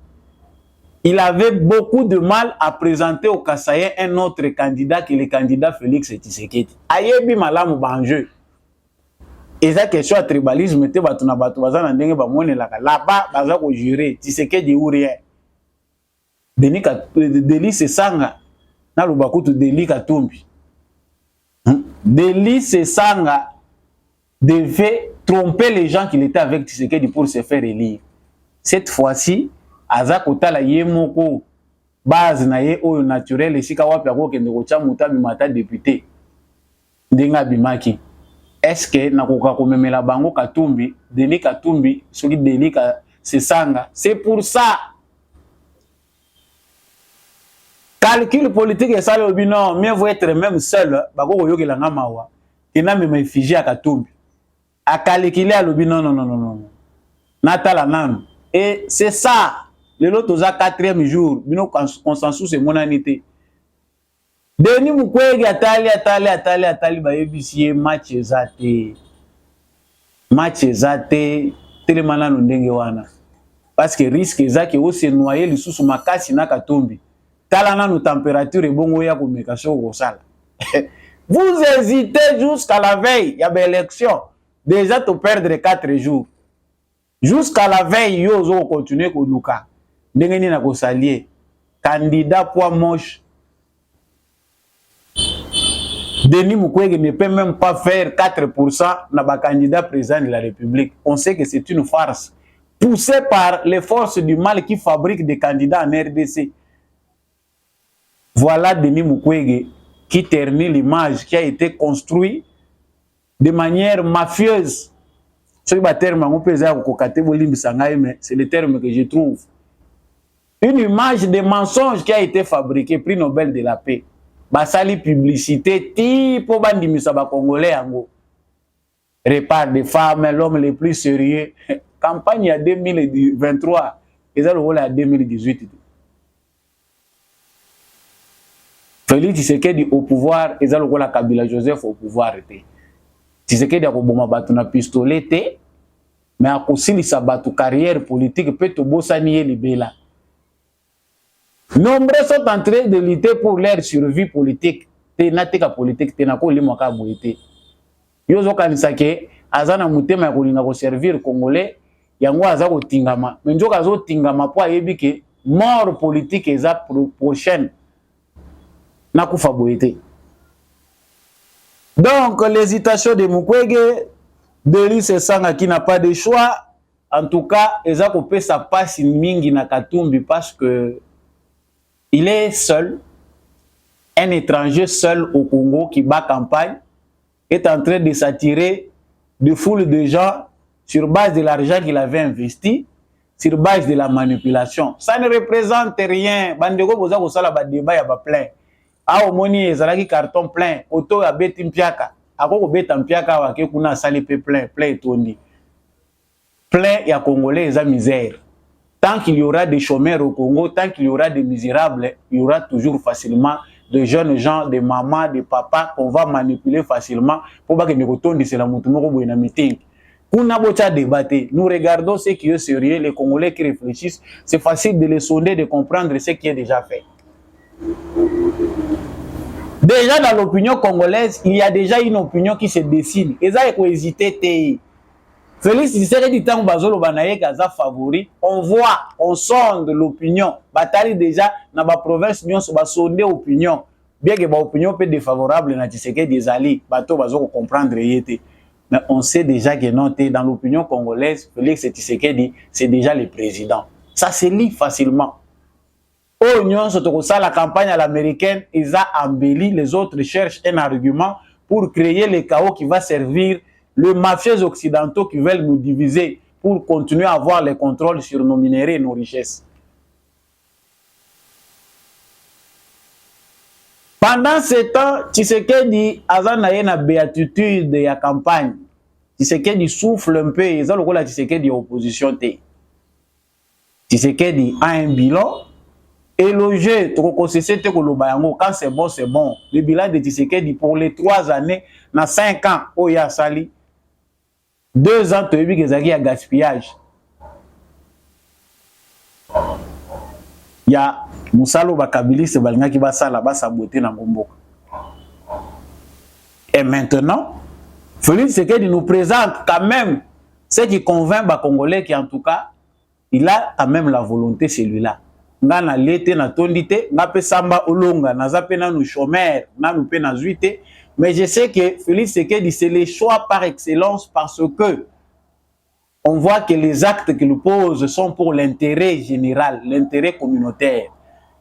Il avait beaucoup de mal à présenter au Kasaye un autre candidat que le candidat Félix Tshisekedi. Ayebi malamu banjeu. Et ça question à tribalisme te batuna batu bazana ndenge ba monelaka là-bas baza ko jurer Tshisekedi ou rien. Delis Sesanga na lubakutu Delis Katumbi. Delis Sesanga devait tromper les gens qu'il était avec Tshisekedi pour se faire élire. Cette fois-ci, aza kotala ye moko base na ye oyo naturel esika wapi akokende kotia mutabi mata député ndenga bimaki. Est-ce que nakoka komemela bango Katumbi, Delis Katumbi, soki Delis Sesanga? C'est pour ça. Calcul politique et ça le non, mieux vaut être même seul, bako yoke la mawa. Kina me me figi à Katumbi. A calculer à l'obi non. Natala nan. Et c'est ça. Le lot aux 4e jour, bino consensus et monanité. Denis Mukwege atali ba yebisi match ezate. Match ezate telemana no ndenge wana. Parce que risque ezaki o se noyer lisusu makasi na Katumbi. Tala na no température et bongo ya communication au sala. Vous hésitez jusqu'à la veille, il y a une élection. Déjà tu perdre 4 jours. Jusqu'à la veille, yo zo continuer ko luka. Ndenge na ko salier. Candidat poids moche. Denis Mukwege ne peut même pas faire 4% na ba candidat président de la République. On sait que c'est une farce. poussé par les forces du mal qui fabriquent des candidats en RDC. Voilà Denis Mukwege qui ternit l'image qui a été construite de manière mafieuse. C'est le terme que je trouve. Une image de mensonge qui a été fabriquée, prix Nobel de la paix. Basali publicité, type bandi misaba congolais ango. Répart des femmes, l'homme le plus sérieux. Campagne à 2023, et ça le rôle à 2018. Félix Tshisekedi au pouvoir, et ça le rôle à Kabila Joseph au pouvoir. Tshisekedi a koboma batu na pistolet, mais a kosili sa batu carrière politique peut to bosani libela. Nombreux sont en train de lutter pour leur survie politique. Tenateka politique, tenako limoka boité. Yozo kanisake azana mutema ya kolinga ko servir congolais yango aza ko tingama. Menjoka zo tingama po ayebi ke mort politique eza prochaine. Na kufa boité. Donc l'hésitation de Mukwege, Denis Sanga qui n'a pas de choix, en tout cas, eza ko pesa passe mingi na Katumbi parce que il est seul, un étranger seul au Congo qui bat campagne, est en train de s'attirer de foules de gens sur base de l'argent qu'il avait investi, sur base de la manipulation. Ça ne représente rien. Bandego boza ko sala ba débat ya ba plein. A omoni ezalaki carton plein, auto ya beti mpiaka. Ako ko beta mpiaka wa ke kuna sali pe plein tondi. Plein ya Congolais eza misère. Tant qu'il y aura des chômeurs au Congo, tant qu'il y aura des misérables, il y aura toujours facilement de jeunes gens, des mamans, des papas qu'on va manipuler facilement pour que nous retournions meeting. Nous regardons ce qui est sérieux, les Congolais qui réfléchissent, c'est facile de les sonder, de comprendre ce qui est déjà fait. Déjà dans l'opinion congolaise, il y a déjà une opinion qui se dessine. Et ça, il faut hésiter. Félix Tshisekedi tant bazolo banaye kaza favori, on voit, on sonde l'opinion. Batali déjà dans la province nyon so ba sonde opinion. Bien que ba opinion peut défavorable na Tshisekedi ezali, bato bazoko comprendre yete. Mais on sait déjà que non dans l'opinion congolaise, Félix Tshisekedi c'est déjà le président. Ça se lit facilement. Au nyon so to la campagne à l'américaine, ils a embelli, les autres cherchent un argument pour créer le chaos qui va servir les mafieux occidentaux qui veulent nous diviser pour continuer à avoir le contrôle sur nos minéraux et nos richesses. Pendant ce temps, Tshisekedi a une béatitude de la campagne. Tshisekedi souffle un peu, et ça le rôle de Tshisekedi opposition. Tshisekedi a un bilan élogieux, quand c'est bon, c'est bon. Le bilan de Tshisekedi pour les 3 années, dans 5 ans, oh ya sali. 2 ans, tu as vu qu'il y a gaspillage. Il y a Moussalo Bakabili, c'est Balinga qui va saboter dans Gomboka. Et maintenant, Félix Tshisekedi nous présente quand même ce qui convainc les Congolais qui, en tout cas, il a quand même la volonté, celui-là. Nga na lete na tondite, nga pe samba olonga, na zape na nous chômeurs, na nous pe na zuite. Mais je sais que Félix Tshisekedi, c'est le choix par excellence parce que on voit que les actes qu'il pose sont pour l'intérêt général, l'intérêt communautaire.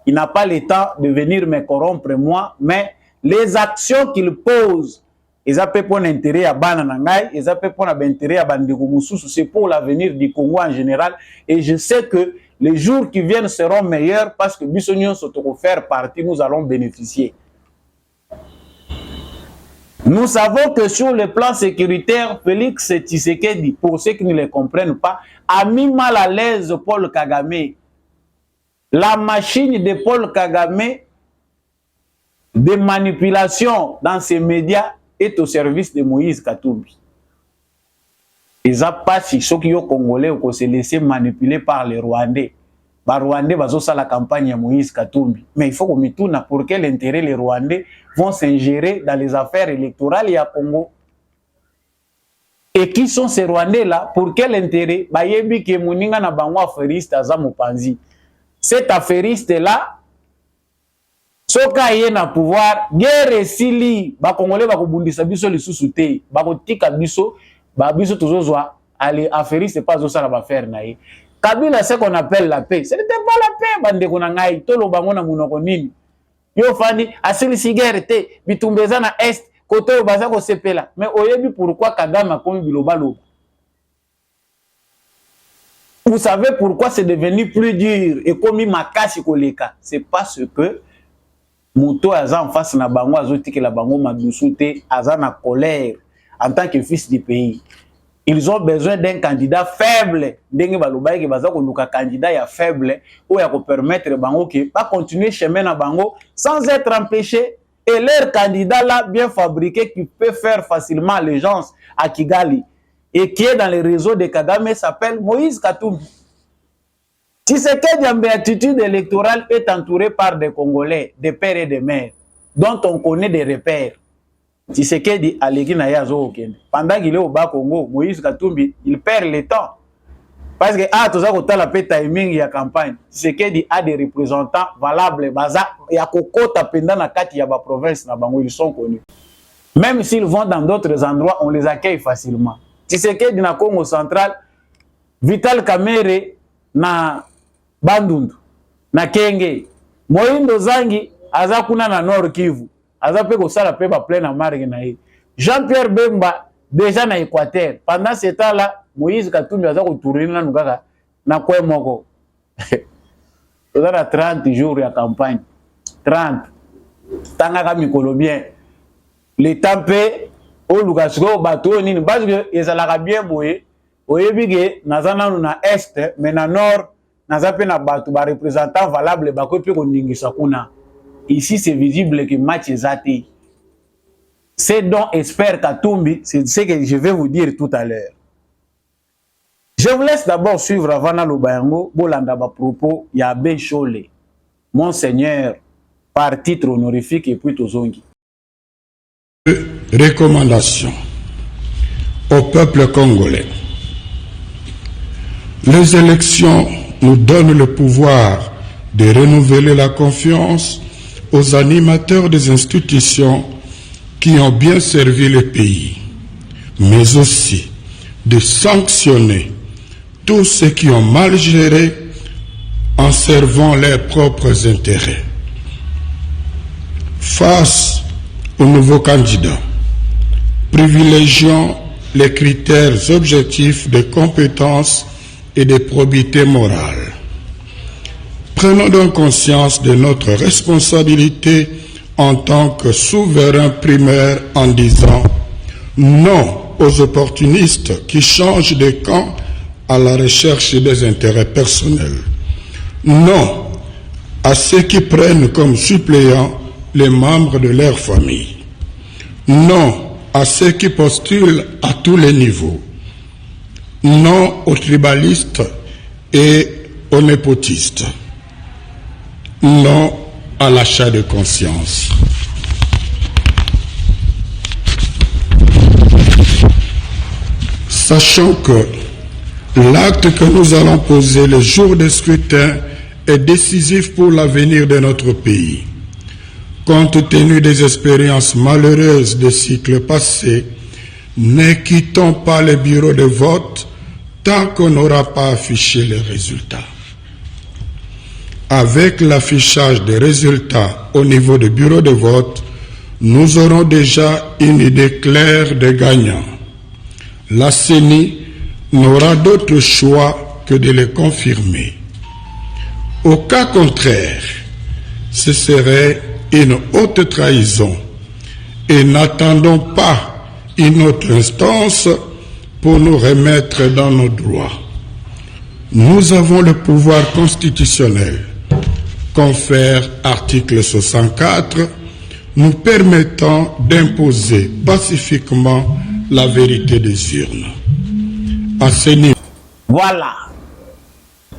Il n'a pas le temps de venir me corrompre moi, mais les actions qu'il pose, ils appellent pour l'intérêt à Bananangay, ils appellent pour l'intérêt à Bandegumusu, c'est pour l'avenir du Congo en général. Et je sais que les jours qui viennent seront meilleurs parce que Bissonion se faire partie, nous allons bénéficier. Nous savons que sur le plan sécuritaire, Félix Tshisekedi, pour ceux qui ne le comprennent pas, a mis mal à l'aise Paul Kagame. La machine de Paul Kagame de manipulation dans ces médias est au service de Moïse Katumbi. Ils n'ont pas si ceux qui sont congolais ou se laisser manipuler par les Rwandais. Les Rwandais vont faire la campagne à Moïse Katumbi. Mais il faut qu'on me tourne pour quel intérêt les Rwandais vont s'ingérer dans les affaires électorales à Congo. Et qui sont ces Rwandais-là? Pour quel intérêt? Bayebi ke muninga na bango affairiste aza mopanzi. Cet affairiste-là, soka ye na pouvoir, guerre esili, ba Congolais ba kobundisa biso lisusu te, ba kotika biso, ba biso tozozwa allez affaire c'est pas ça va faire naïe. Kabila ce qu'on appelle la paix. Ce n'était pas la paix bande konangai tolo bango na munoko nini. Yo fandi asili cigarette bitumbeza na est côté baza ko sepela. Mais oyebi pourquoi Kagame a comme bilobalo. Vous savez pourquoi c'est devenu plus dur et comme makasi koleka, c'est parce que Mouto aza en face na bango azotiki la bango madusute aza na colère en tant que fils du pays. Ils ont besoin d'un candidat faible. Ndenge balobaye ke baza ko luka candidat ya faible ou ya ko permettre bango que pas continuer chemin na bango sans être empêché et leur candidat là bien fabriqué qui peut faire facilement allégeance à Kigali et qui est dans les réseaux de Kagame s'appelle Moïse Katumbi. Tshisekedi en béatitude électorale est entouré par des Congolais, des pères et des mères, dont on connaît des repères. Tshisekedi aleki na yazo okende. Pendant qu'il est au bas Congo, Moïse Katumbi, il perd le temps. Parce que toza kotala pe timing ya campagne. Tshisekedi a des représentants valables, baza ya kokota penda na kati ya ba province na bango, ils sont connus. Même s'ils vont dans d'autres endroits, on les accueille facilement. Tshisekedi na Congo central, Vital Kamerhe na Bandundu, na Kenge, Moindo Zangi, aza kuna na Nord Kivu, aza pe kosala pe ba plein na marge na ye. Jean-Pierre Bemba, déjà na Équateur. Pendant ce temps-là, Moïse Katumbi aza kotourner na nukaka na kwe moko. Oza na 30 jours ya campagne. 30. Tangaka mikolo bien. Le temps pe, o lukasiko bato nini, parce que ezalaka bien boye, oyebi ke naza nanu na Est, mais na Nord, naza pe na bato ba représentant valable bako pe koningisa kuna. Ici c'est visible que match ezate. C'est donc espère Katumbi, c'est ce que je vais vous dire tout à l'heure. Je vous laisse d'abord suivre avant na lobayango bolanda ba propos ya Ben Chole. Monseigneur par titre honorifique et puis tozongi. Recommandation au peuple congolais. Les élections nous donnent le pouvoir de renouveler la confiance aux animateurs des institutions qui ont bien servi le pays, mais aussi de sanctionner tous ceux qui ont mal géré en servant leurs propres intérêts. Face aux nouveaux candidats, privilégions les critères objectifs de compétence et de probité morale. Prenons donc conscience de notre responsabilité en tant que souverain primaire en disant non aux opportunistes qui changent de camp à la recherche des intérêts personnels. Non à ceux qui prennent comme suppléants les membres de leur famille. Non à ceux qui postulent à tous les niveaux. Non aux tribalistes et aux népotistes. Non à l'achat de conscience. Sachant que l'acte que nous allons poser le jour des scrutins est décisif pour l'avenir de notre pays. Compte tenu des expériences malheureuses des cycles passés, ne quittons pas les bureaux de vote tant qu'on n'aura pas affiché les résultats. Avec l'affichage des résultats au niveau du bureau de vote, nous aurons déjà une idée claire des gagnants. La CENI n'aura d'autre choix que de les confirmer. Au cas contraire, ce serait une haute trahison et n'attendons pas une autre instance pour nous remettre dans nos droits. Nous avons le pouvoir constitutionnel, confère article 64, nous permettant d'imposer pacifiquement la vérité des urnes. À ce niveau. Voilà.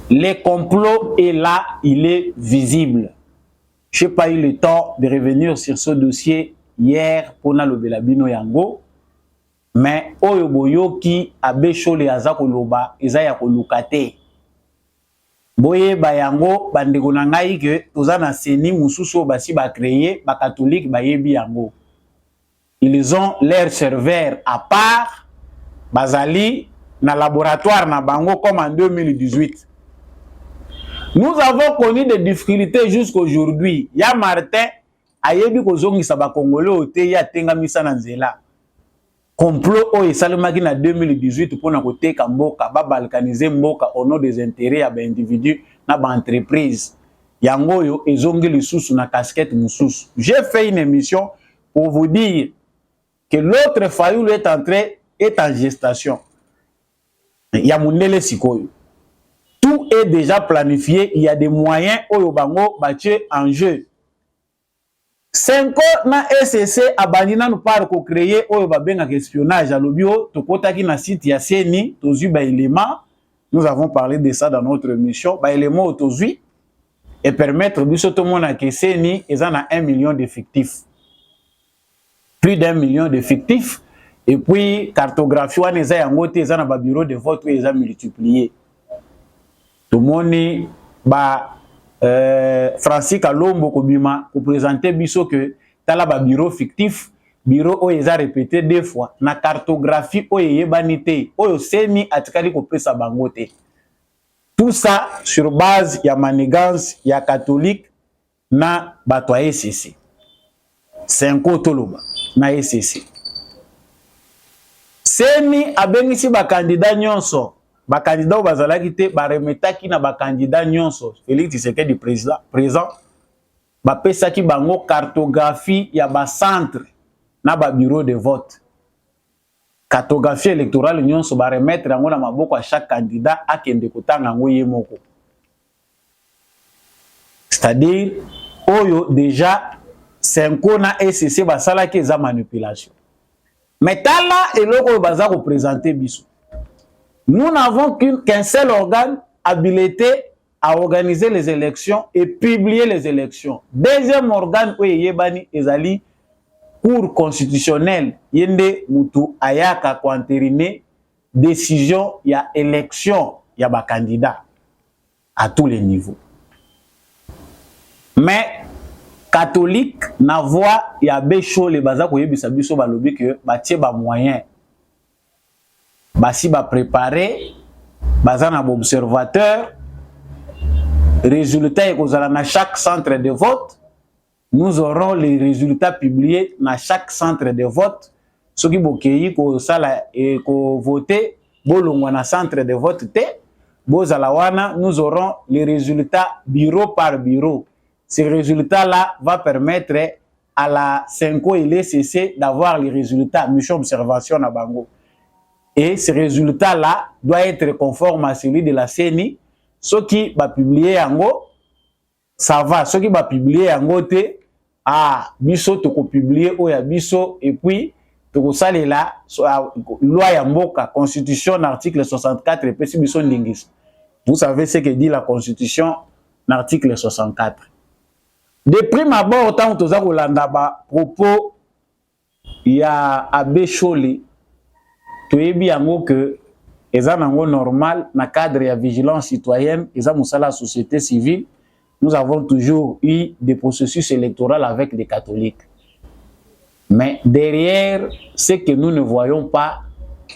Le complot est là, il est visible. Je n'ai pas eu le temps de revenir sur ce dossier hier pour le Belabino Yango. Mais oyo boyoki abe Chole aza koloba eza ya kolukate. Boye bayango bandeko na ngai ke toza na CENI mususu basi ba créer ba catholique ba yebi yango. Ils ont leur serveur à part bazali na laboratoire na bango comme en 2018. Nous avons connu des difficultés jusqu'aujourd'hui. Ya Martin ayebi kozongisa ba Congolais ote ya tenga misa na nzela. Complot o esalemaki na 2018 pour na koteka mboka ba balkaniser mboka au nom des intérêts ya ba individus na ba entreprise. Yango yo ezongi lisusu na casquette mususu. J'ai fait une émission pour vous dire que l'autre Fayulu est en gestation. Ya mundele sikoyo. Tout est déjà planifié, il y a des moyens oyo bango batie en jeu. 5 ans na SCC abanina nous par ko créer oyo babenga espionnage à lobio to kotaki na site ya Seni tozu ba élément. Nous avons parlé de ça dans notre émission, ba élément tozu et permettre biso to mona ke Seni ezana 1 million d'effectifs. Plus d'1 million d'effectifs et puis cartographie wana eza yango te ezana ba bureau de vote où eza multiplié. Tout le monde ba Francis Kalombo kobima ko présenter biso que tala ba bureau fictif bureau o eza répété 2 fois na cartographie o yebanité o Seni atikali ko pesa bango te. Tout ça sur base ya manigance ya catholique na bato ya SCC. 5 toloba na SCC. Seni abengisi ba candidat nyonso. Ba candidat bazalaki te ba remetaki na ba candidat nyonso. Félix Tshisekedi présent. Ba pesaki bango cartographie ya ba centre na ba bureau de vote. Cartographie électorale nyonso ba remettre yango na maboko à chaque candidat akende kotanga ngo ye moko. C'est-à-dire oyo déjà 5 na SCC basalaki eza manipulation. Mais tala eloko baza représenter biso. Nous n'avons qu'un seul organe habilité à organiser les élections et publier les élections. Deuxième organe où yebani ezali Cour constitutionnelle yende mutu ayaka ko entériner décision ya élection ya ba candidat à tous les niveaux. Mais catholique na voix ya becho les baza ko yebisa biso balobi que batie ba moyen basi ba préparer baza na observateur résultat ekozala na chaque centre de vote. Nous aurons les résultats publiés dans chaque centre de vote. Ceux qui bokeyi ko sala et ko voter bolongwa na centre de vote te bozala wana, nous aurons les résultats bureau par bureau. Ces résultats-là va permettre à la 5 et l'SCC d'avoir les résultats mission observation à Bango. Et ces résultats-là doivent être conformes à celui de la CENI. Ceux qui va publier en go, ça va. Ceux qui va publier en go, ah, biso toko publier ou ya biso et puis toko sale là loi ya mboka constitution article 64 et puis biso ndingis. Vous savez ce que dit la constitution l'article 64. De prime abord tant toza kolanda ba propos ya Abbé Chole toyebi yango que eza nango normal na cadre ya vigilance citoyenne eza musala société civile. Nous avons toujours eu des processus électoraux avec des catholiques. Mais derrière ce que nous ne voyons pas,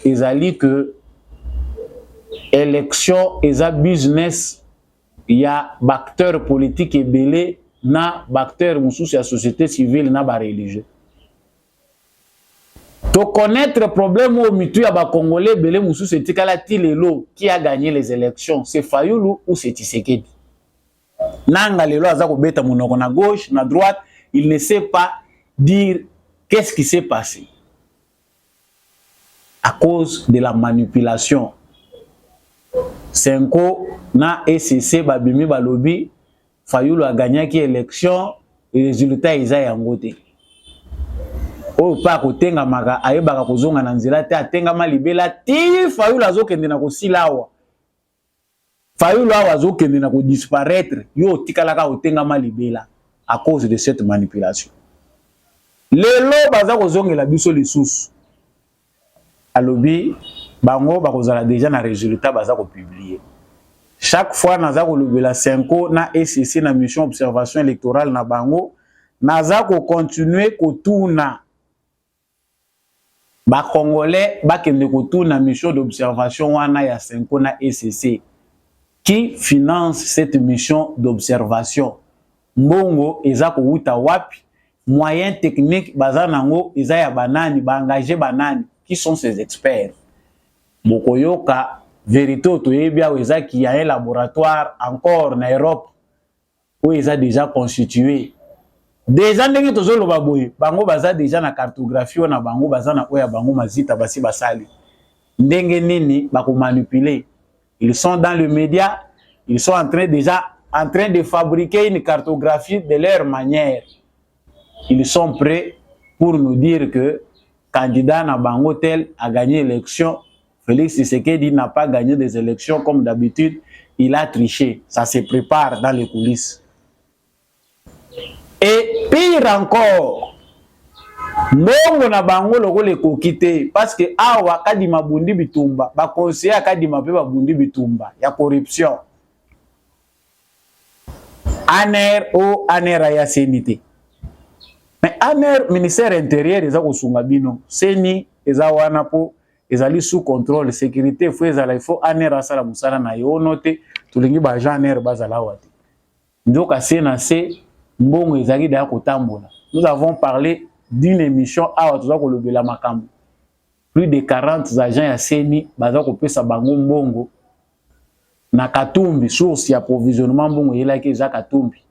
ezali que élection eza business, il y a acteurs politiques et belé na acteurs mususu ya société civile na ba religieux. To connaître problème au mitu ya ba Congolais belé mususu etikala ti lelo qui a gagné les élections, c'est Fayulu ou c'est Tshisekedi. Nanga lelo aza ko beta monoko na gauche na droite, il ne sait pas dire qu'est-ce qui s'est passé à cause de la manipulation. 5 na SCC babimi balobi Fayulu a gagné qui élection et résultat isa yango te. O pa ko tenga maka ayebaka kozonga na nzela te atenga malibela ti Fayulu azokende na kosilawa. Fayulu azokende na ko disparaître yo tikalaka otenga malibela à cause de cette manipulation. Lelo baza kozongela biso lisusu. Alobi bango bakozala déjà na résultat baza ko publier. Chaque fois naza ko lobela 5 na SCC na mission observation électorale na bango naza ko continuer ko tourna ba Congolais bakende kotuna mission d'observation wana ya Senko na ECC. Qui finance cette mission d'observation? Mbongo eza kouta wapi? Moyens techniques bazanango eza ya banani, ba engager banani? Qui sont ces experts? Bokoyoka vérité otoyebia eza qui a un laboratoire encore en Europe où ils ont déjà constitué. Déjà ndenge tozoloba boye, bango baza déjà na cartographie na bango baza na oya bango mazita basi basali. Ndenge nini bako manipuler? Ils sont dans le média, ils sont déjà en train de fabriquer une cartographie de leur manière. Ils sont prêts pour nous dire que candidat na bango tel a gagné l'élection. Félix Tshisekedi n'a pas gagné des élections comme d'habitude, il a triché. Ça se prépare dans les coulisses. Et pire encore, mbongo na bango loko le kokite parce que awa kadima bundi bitumba ba conseiller kadima pe ba bundi bitumba ya corruption. ANR o ANR ya CNT. Mais ANR ministère intérieur eza kosunga bino, seni eza wana po ezali sous contrôle sécurité faut ezala il faut ANR asala musala na yo note tulingi ba ANR bazala wati. Ndoka CNC mbongo ezali da kotambola. Nous avons parlé d'une émission à la Makambo. Plus de 40 agents à Seni, baza ko pesa bango mbongo na Katumbi source d'approvisionnement mbongo yela ke za Katumbi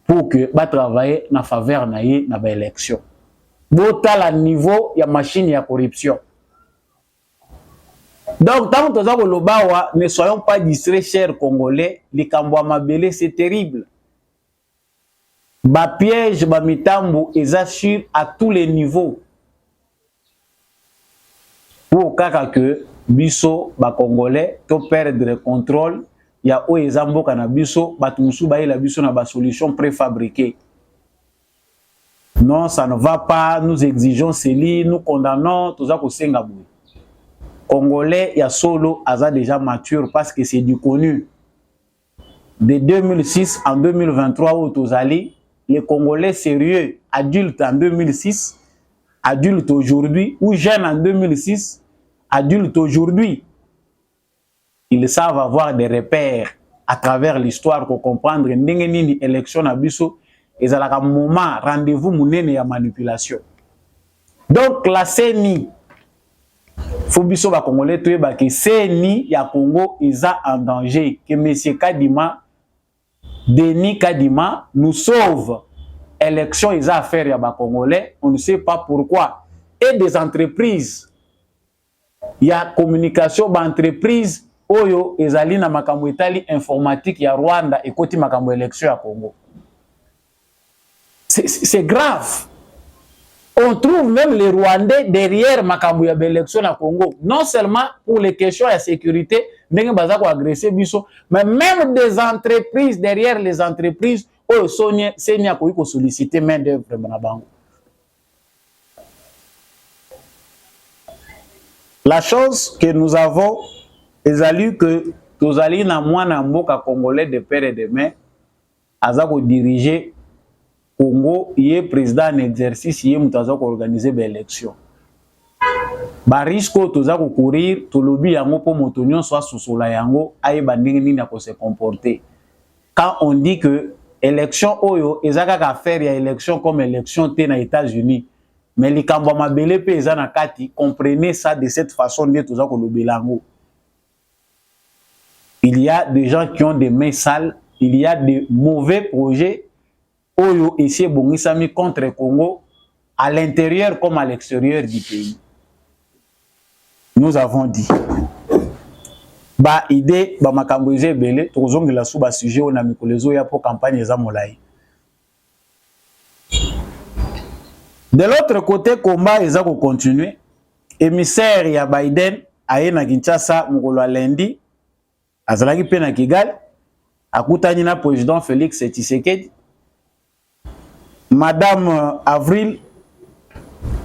pour que ba travailler na faveur na ye na ba élection. Botala niveau ya machine ya corruption. Donc tant que ko lobawa, ne soyons pas distraits chers Congolais, likambo ya mabele c'est terrible. Ba piège ba mitambo eza sûr à tous les niveaux. Pour kaka que biso ba Congolais to perdre le contrôle ya o ezambo kana biso batumusu ba ila biso na ba solution préfabriquée. Non, ça ne va pas, nous exigeons celi, nous condamnons toza ko senga boui. Congolais ya solo aza déjà mature parce que c'est du connu. De 2006 en 2023 au Tozali, les Congolais sérieux, adultes en 2006, adultes aujourd'hui, ou jeunes en 2006, adultes aujourd'hui, ils savent avoir des repères à travers l'histoire pour comprendre ndenge nini élection na biso ezalaka moment rendez-vous munene ya manipulation. Donc la CENI, faut biso ba Congolais toyeba que CENI ya Congo eza en danger, que monsieur Kadima Denis Kadima nous sauve. Élection, ils ont affaire à bas Congolais, on ne sait pas pourquoi. Et des entreprises, il y a communication d'entreprises, oyo ezali na makambo etali informatique ya Rwanda et koti makambo élection à Congo. C'est grave. On trouve même les Rwandais derrière makambo ya élection à Congo. Non seulement pour les questions de sécurité, mais même des entreprises, derrière les entreprises, où c'est solliciter main d'œuvre. La chose que nous avons, c'est que nous allons na mwana mboka congolais de père et de mère, azako diriger Congo, il est président en exercice, il est organiser l'élection. Barisco toza ko courir to lobby yango po motonyo soit sosola yango ayeba ndenge nini na ko se comporter. Quand on dit que élection oyo ezaka ka faire ya élection comme élection té na États-Unis, mais likambo mabele pe ezana kati, comprenez ça de cette façon de toza ko lobela yango. Il y a des gens qui ont des mains sales, il y a des mauvais projets oyo essayer bongisami contre Congo à l'intérieur comme à l'extérieur du pays. Nous avons dit ba idée ba makambo eze belé tozongela sous ba sujet on a mikolezo ya pour campagne eza molai. De l'autre côté combat eza ko continuer, émissaire ya Biden aye na Kinshasa mokolo lundi azalaki pe na Kigali akutani na président Félix Tshisekedi. Madame Avril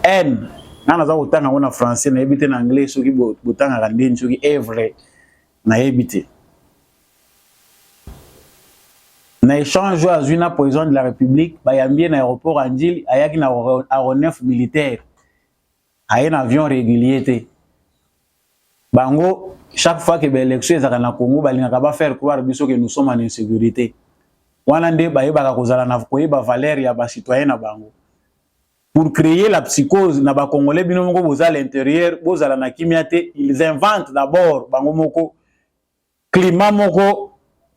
N nana za utanga na français na ebité na anglais soki botanga kandeni soki evre na ebité na échange azui na président de la République bayambie na aéroport Andil ayaki na aéronef militaire a un avion régulier. Bango, chaque fois que l'élection est à Congo, il va faire croire que nous sommes en insécurité. Wanande ba yeba kozala na koyeba valeur ya ba citoyen na bango. Pour créer la psychose na ba congolais bino moko boza à l'intérieur, bozala na kimiate, ils inventent d'abord bango moko climat moko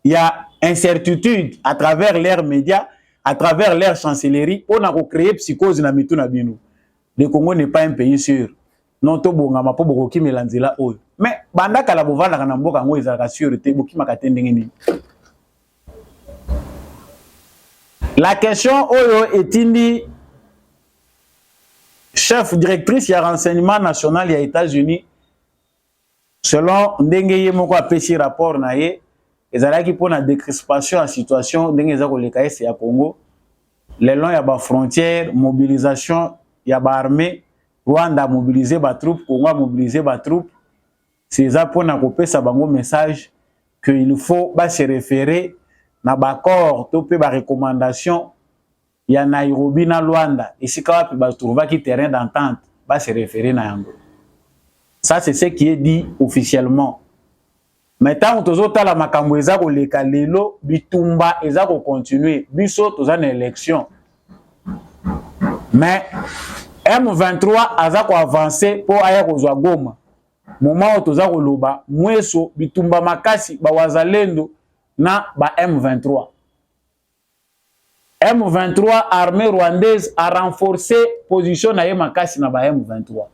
ya incertitude à travers leurs médias, à travers leur chancellerie, on a créé psychose na mitu na bino. Le Congo n'est pas un pays sûr. Non to bonga ma po boko kimelanzela oyo. Mais banda kala bovanda kana mboka ngo ezala sûreté boki makatende ngeni. La question oyo etindi chef directrice ya renseignement national ya États-Unis selon ndenge ye moko apesi rapport na ye ezalaki pona décrispation en situation ndenge eza koleka ese ya Congo le long ya ba frontière mobilisation ya ba armée Rwanda mobiliser ba troupes Congo mobiliser ba troupes c'est ça pona kopesa bango message que il faut ba se référer na bakor to pe ba recommandation ya Nairobi na Luanda ici quand ba trouver qui terrain d'entente ba se référer na yango. Ça c'est ce qui est dit officiellement. Maintenant tozo tala makambo eza ko leka lelo bitumba eza ko continuer biso toza na élection. Mais M23 aza ko avancer pour aya ko zwa Goma. Moment où toza ko loba mweso bitumba makasi ba wazalendo na ba M23. M23 armée rwandaise a renforcé position na makasi na ba M23.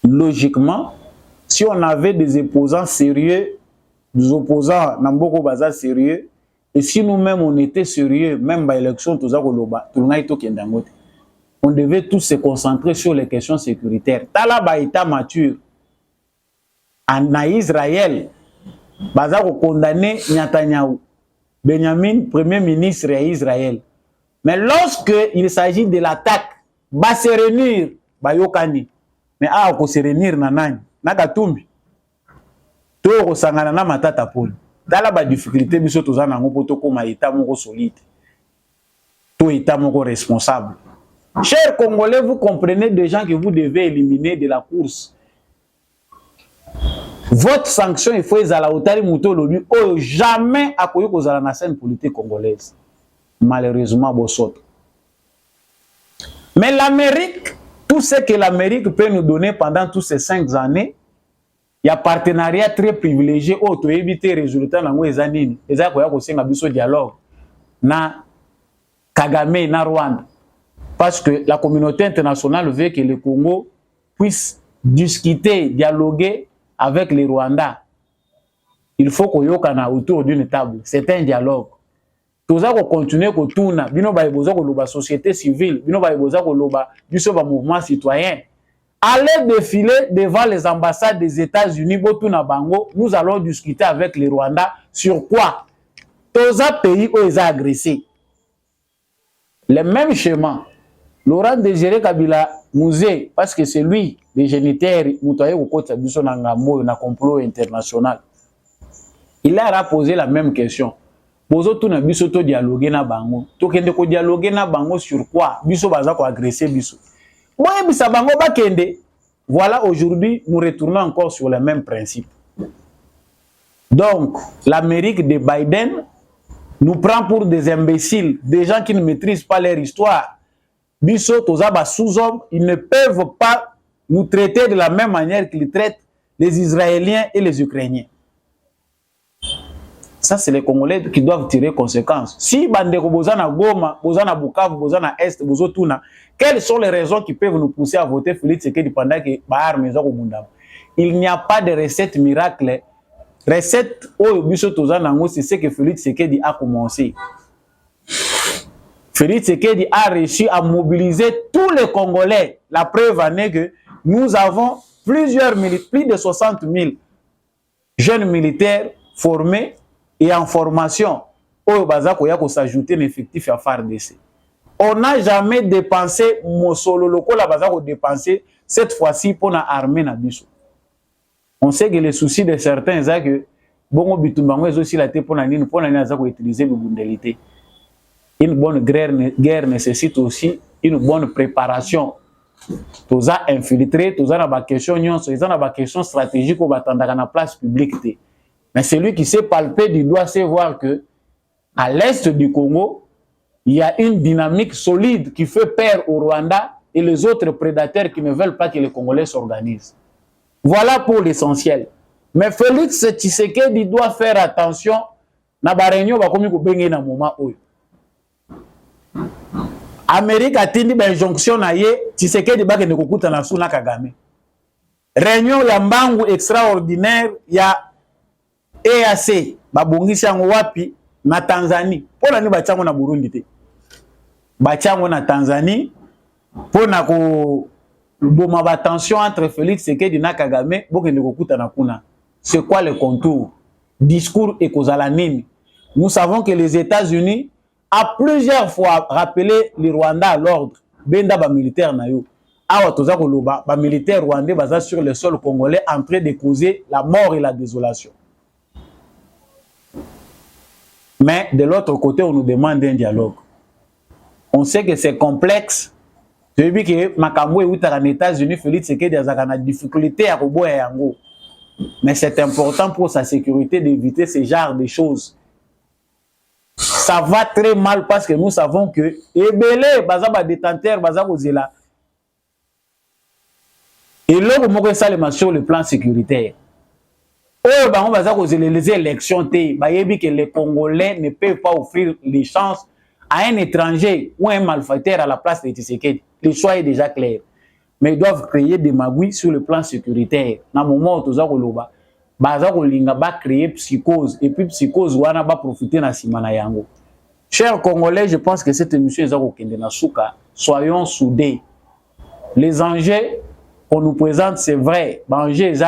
Logiquement, si on avait des opposants sérieux, des opposants namboko baza sérieux, et si nous-mêmes on était sérieux, même ba élection toza ko loba, on devait tous se concentrer sur les questions sécuritaires. Tala ba état mature en Israël, baza ko condamner Netanyahu. Benjamin, premier ministre d'Israël. Mais lorsque il s'agit de l'attaque, va se réunir, bayokani. Mais ah, ko se réunir nanani, nakatumbi. To ko sangana na matata poli. Dala ba difficulté biso tozana ngo poto ko ma état moko solide. To état moko responsable. Chers Congolais, vous comprenez des gens que vous devez éliminer de la course. Votre sanction, il faut ezala otali muto lobi oh jamais akoyi kozala na scène politique congolaise. Malheureusement bosot. Mais l'Amérique, tout ce que l'Amérique peut nous donner pendant tous ces 5 années, il y a un partenariat très privilégié auto éviter résultat nango ezanini. Eza koya kosenga biso dialogue na Kagame na Rwanda. Parce que la communauté internationale veut que le Congo puisse discuter, dialoguer avec les Rwandais. Il faut qu'on y autour d'une table. C'est un dialogue. Tout ça qu'on continue qu'on tourne. Bino ba iboza ko loba société civile. Bino ba iboza ko loba biso ba mouvement citoyen. Allez défiler devant les ambassades des États-Unis. Botuna bango. Nous allons discuter avec les Rwandais sur quoi. Tous les pays où ils ont agressé. Le même schéma. Laurent Désiré Kabila Musée, parce que c'est lui, le géniteur, na complot international. Il a posé la même question. Bozo tu na biso to dialoguer na bango. To kende ko dialoguer na bango sur quoi? Biso baza ko agresser biso. Boye bisa bango ba kende. Voilà, aujourd'hui, nous retournons encore sur le même principe. Donc, l'Amérique de Biden nous prend pour des imbéciles, des gens qui ne maîtrisent pas leur histoire. Biso tozaba sous-hommes, ils ne peuvent pas nous traiter de la même manière qu'ils traitent les Israéliens et les Ukrainiens. Ça, c'est les Congolais qui doivent tirer conséquences. Si Bandeko Bozana Goma, Bozana Bukavu, Bozana Est, Bozotuna, quelles sont les raisons qui peuvent nous pousser à voter Félix Tshisekedi pendant que Bahar Meza Komunda? Il n'y a pas de recette miracle. Recette au Biso Tozana Ngo, c'est ce que Félix Tshisekedi a commencé. Félix Tshisekedi a réussi à mobiliser tous les Congolais. La preuve en est que nous avons plus de 60 000 jeunes militaires formés et en formation. Au Bazako Yako s'ajouter un effectif à FARDC. On n'a jamais dépensé Mosolo Loko la Bazako dépensé cette fois-ci pour la armée Nabiso. On sait que les soucis de certains c'est que Bongo Bitumbango est aussi la tête pour utiliser le bundélité. Une bonne guerre nécessite aussi une bonne préparation. toza infiltré, toza na ba question nyonso, toza na ba question stratégique au batandaka na place publique. Mais celui qui sait palper du doigt sait voir que à l'est du Congo, il y a une dynamique solide qui fait peur au Rwanda et les autres prédateurs qui ne veulent pas que les Congolais s'organisent. Voilà pour l'essentiel. Mais Félix Tshisekedi doit faire attention na ba réunion ba komi ko benga na moment oyo. Amérique a tindi ba injonction na ye Tshisekedi ba ke ne kokuta na suna Kagame. Réunion ya mbangu extraordinaire ya EAC ba bongisi yango wapi na Tanzanie. Pona ni ba tsango na Burundi te. Ba tsango na Tanzanie pona ko boma ba tension entre Félix Tshisekedi na Kagame boke ne kokuta na kuna. C'est quoi le contour? Discours et Kozalanini. Nous savons que les États-Unis a plusieurs fois rappelé le Rwanda à l'ordre. Benda ba militaire na yo. Awa toza koloba ba militaire rwandais baza sur le sol congolais en train de causer la mort et la désolation. Mais de l'autre côté, on nous demande un dialogue. On sait que c'est complexe. Tu dis que Makambo est aux États-Unis, Félix Tshisekedi a une difficulté à Robo et Yango. Mais c'est important pour sa sécurité d'éviter ce genre de choses. Ça va très mal parce que nous savons que Ebele, Bazaba détenteur, Bazaba Zela. Et là, on va ça sur le plan sécuritaire. Oh, on va les élections, que les Congolais ne peuvent pas offrir les chances à un étranger ou un malfaiteur à la place de Tshisekedi. Le choix est déjà clair. Mais ils doivent créer des magouilles sur le plan sécuritaire. Dans le moment où ils ont créé psychose. Et puis psychose, on va profiter de Simana Yango. Chers Congolais, je pense que cette émission est à soyons soudés. Les enjeux qu'on nous présente, c'est vrai. Les enjeux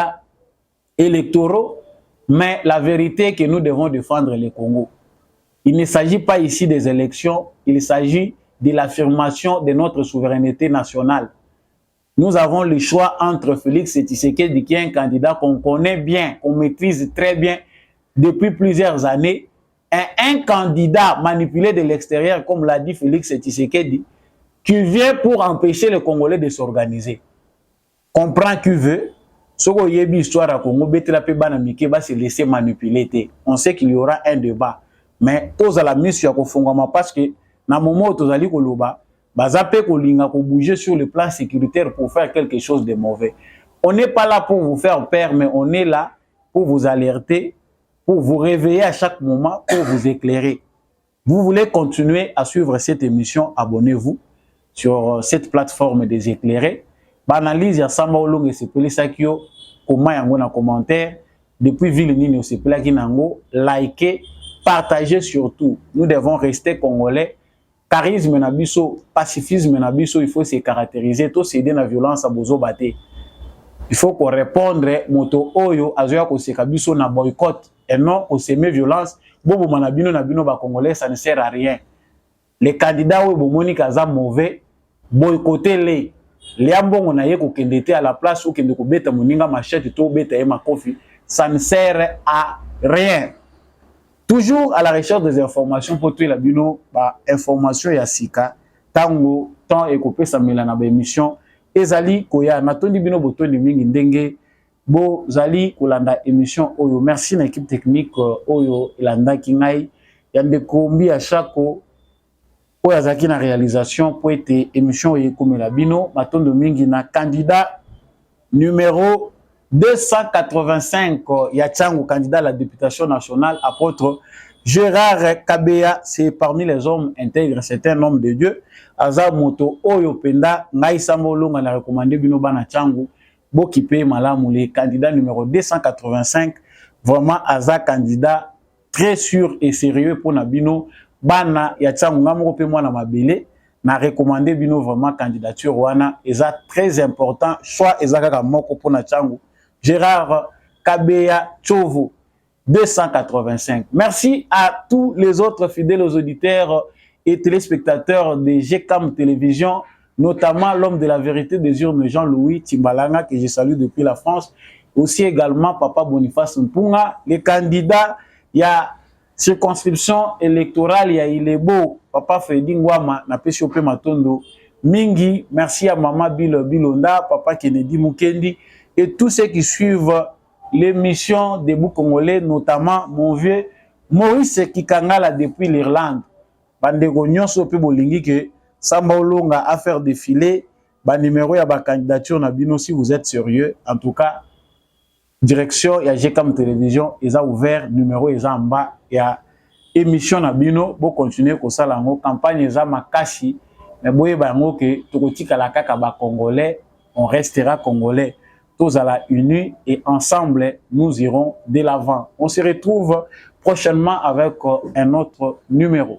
électoraux, mais la vérité est que nous devons défendre le Congo. Il ne s'agit pas ici des élections, il s'agit de l'affirmation de notre souveraineté nationale. Nous avons le choix entre Félix Tshisekedi, qui est un candidat qu'on connaît bien, qu'on maîtrise très bien depuis plusieurs années, et un candidat manipulé de l'extérieur, comme l'a dit Félix Tshisekedi, qui vient pour empêcher les Congolais de s'organiser. Comprends qui veut. Ce qu'on y a une histoire à Congo, va se laisser manipuler. On sait qu'il y aura un débat. Mais tous à la mission parce que dans le moment où tous allez bouger sur le plan sécuritaire pour faire quelque chose de mauvais. On n'est pas là pour vous faire peur, mais on est là pour vous alerter, pour vous réveiller à chaque moment, pour vous éclairer. Vous voulez continuer à suivre cette émission, abonnez-vous sur cette plateforme des éclairés. Analyse ya Samba Olong et Sepelisakio, comment yango na commentaire, depuis Ville Nini au Sepelaki nango, likez, partagez surtout. Nous devons rester congolais. Charisme nabiso, pacifisme nabiso, il faut se caractériser. Tout céder la violence à bozo baté. Il faut qu'on réponde moto oyo azoya ko sekabiso na boycott et non au semer violence. Bobo manabino nabino ba congolais, ça ne sert à rien. Les candidats ou bomoni kaza mauvais, boycottez-les. Les ambons na ye ko kendete à la place ou kende ko beta moninga machette to beta e makofi, ça ne sert à rien. Toujours à la recherche des informations pour tout la bino ba information ya sika tango temps et kopé sa melana ba émission ezali koya natondi bino botondi mingi ndenge bo zali kolanda émission oyo. Merci na équipe technique oyo elanda kingai yande kombi à chaque oyo azaki na réalisation pour être émission oyo komela bino matondo mingi na candidat numéro 285 Yachango, candidat à la députation nationale, apôtre Gérard Kabeya, c'est parmi les hommes intègres, c'est un homme de Dieu. Aza moto oyo penda ngai sambolonga na recommandé bino bana changu bokipe malamu le candidat numéro 285, vraiment aza candidat très sûr et sérieux pour nabino bana ya changu ngamoko pe mwana mabele na recommandé bino vraiment candidature wana eza très important choix ezaka moko pour na changu Gérard Kabeya Tchovo 285. Merci à tous les autres fidèles auditeurs et téléspectateurs de GCAM Télévision, notamment l'homme de la vérité des urnes Jean-Louis Timbalanga, que je salue depuis la France. Aussi également Papa Boniface Mpunga, les candidats, il y a circonscription électorale, il y a Ilebo, Papa Freddy Ngwama, na Peshope Matondo, Mingi, merci à Maman Bilonda, Papa Kennedy Mukendi et tous ceux qui suivent l'émission Debout Congolais, notamment mon vieux Maurice Kikangala depuis l'Irlande. Bandeko nyonso pe bolingi que Samba Olonga a faire défiler ba numéro ya ba candidature na bino si vous êtes sérieux. En tout cas, direction ya GCAM Télévision, ils ont ouvert numéro ils en bas ya émission na bino bo continuer ko sala ngo campagne za makashi mais boye ba ngo ke tokotika la kaka ba congolais, on restera congolais. Tous à la unis et ensemble nous irons de l'avant. On se retrouve prochainement avec un autre numéro.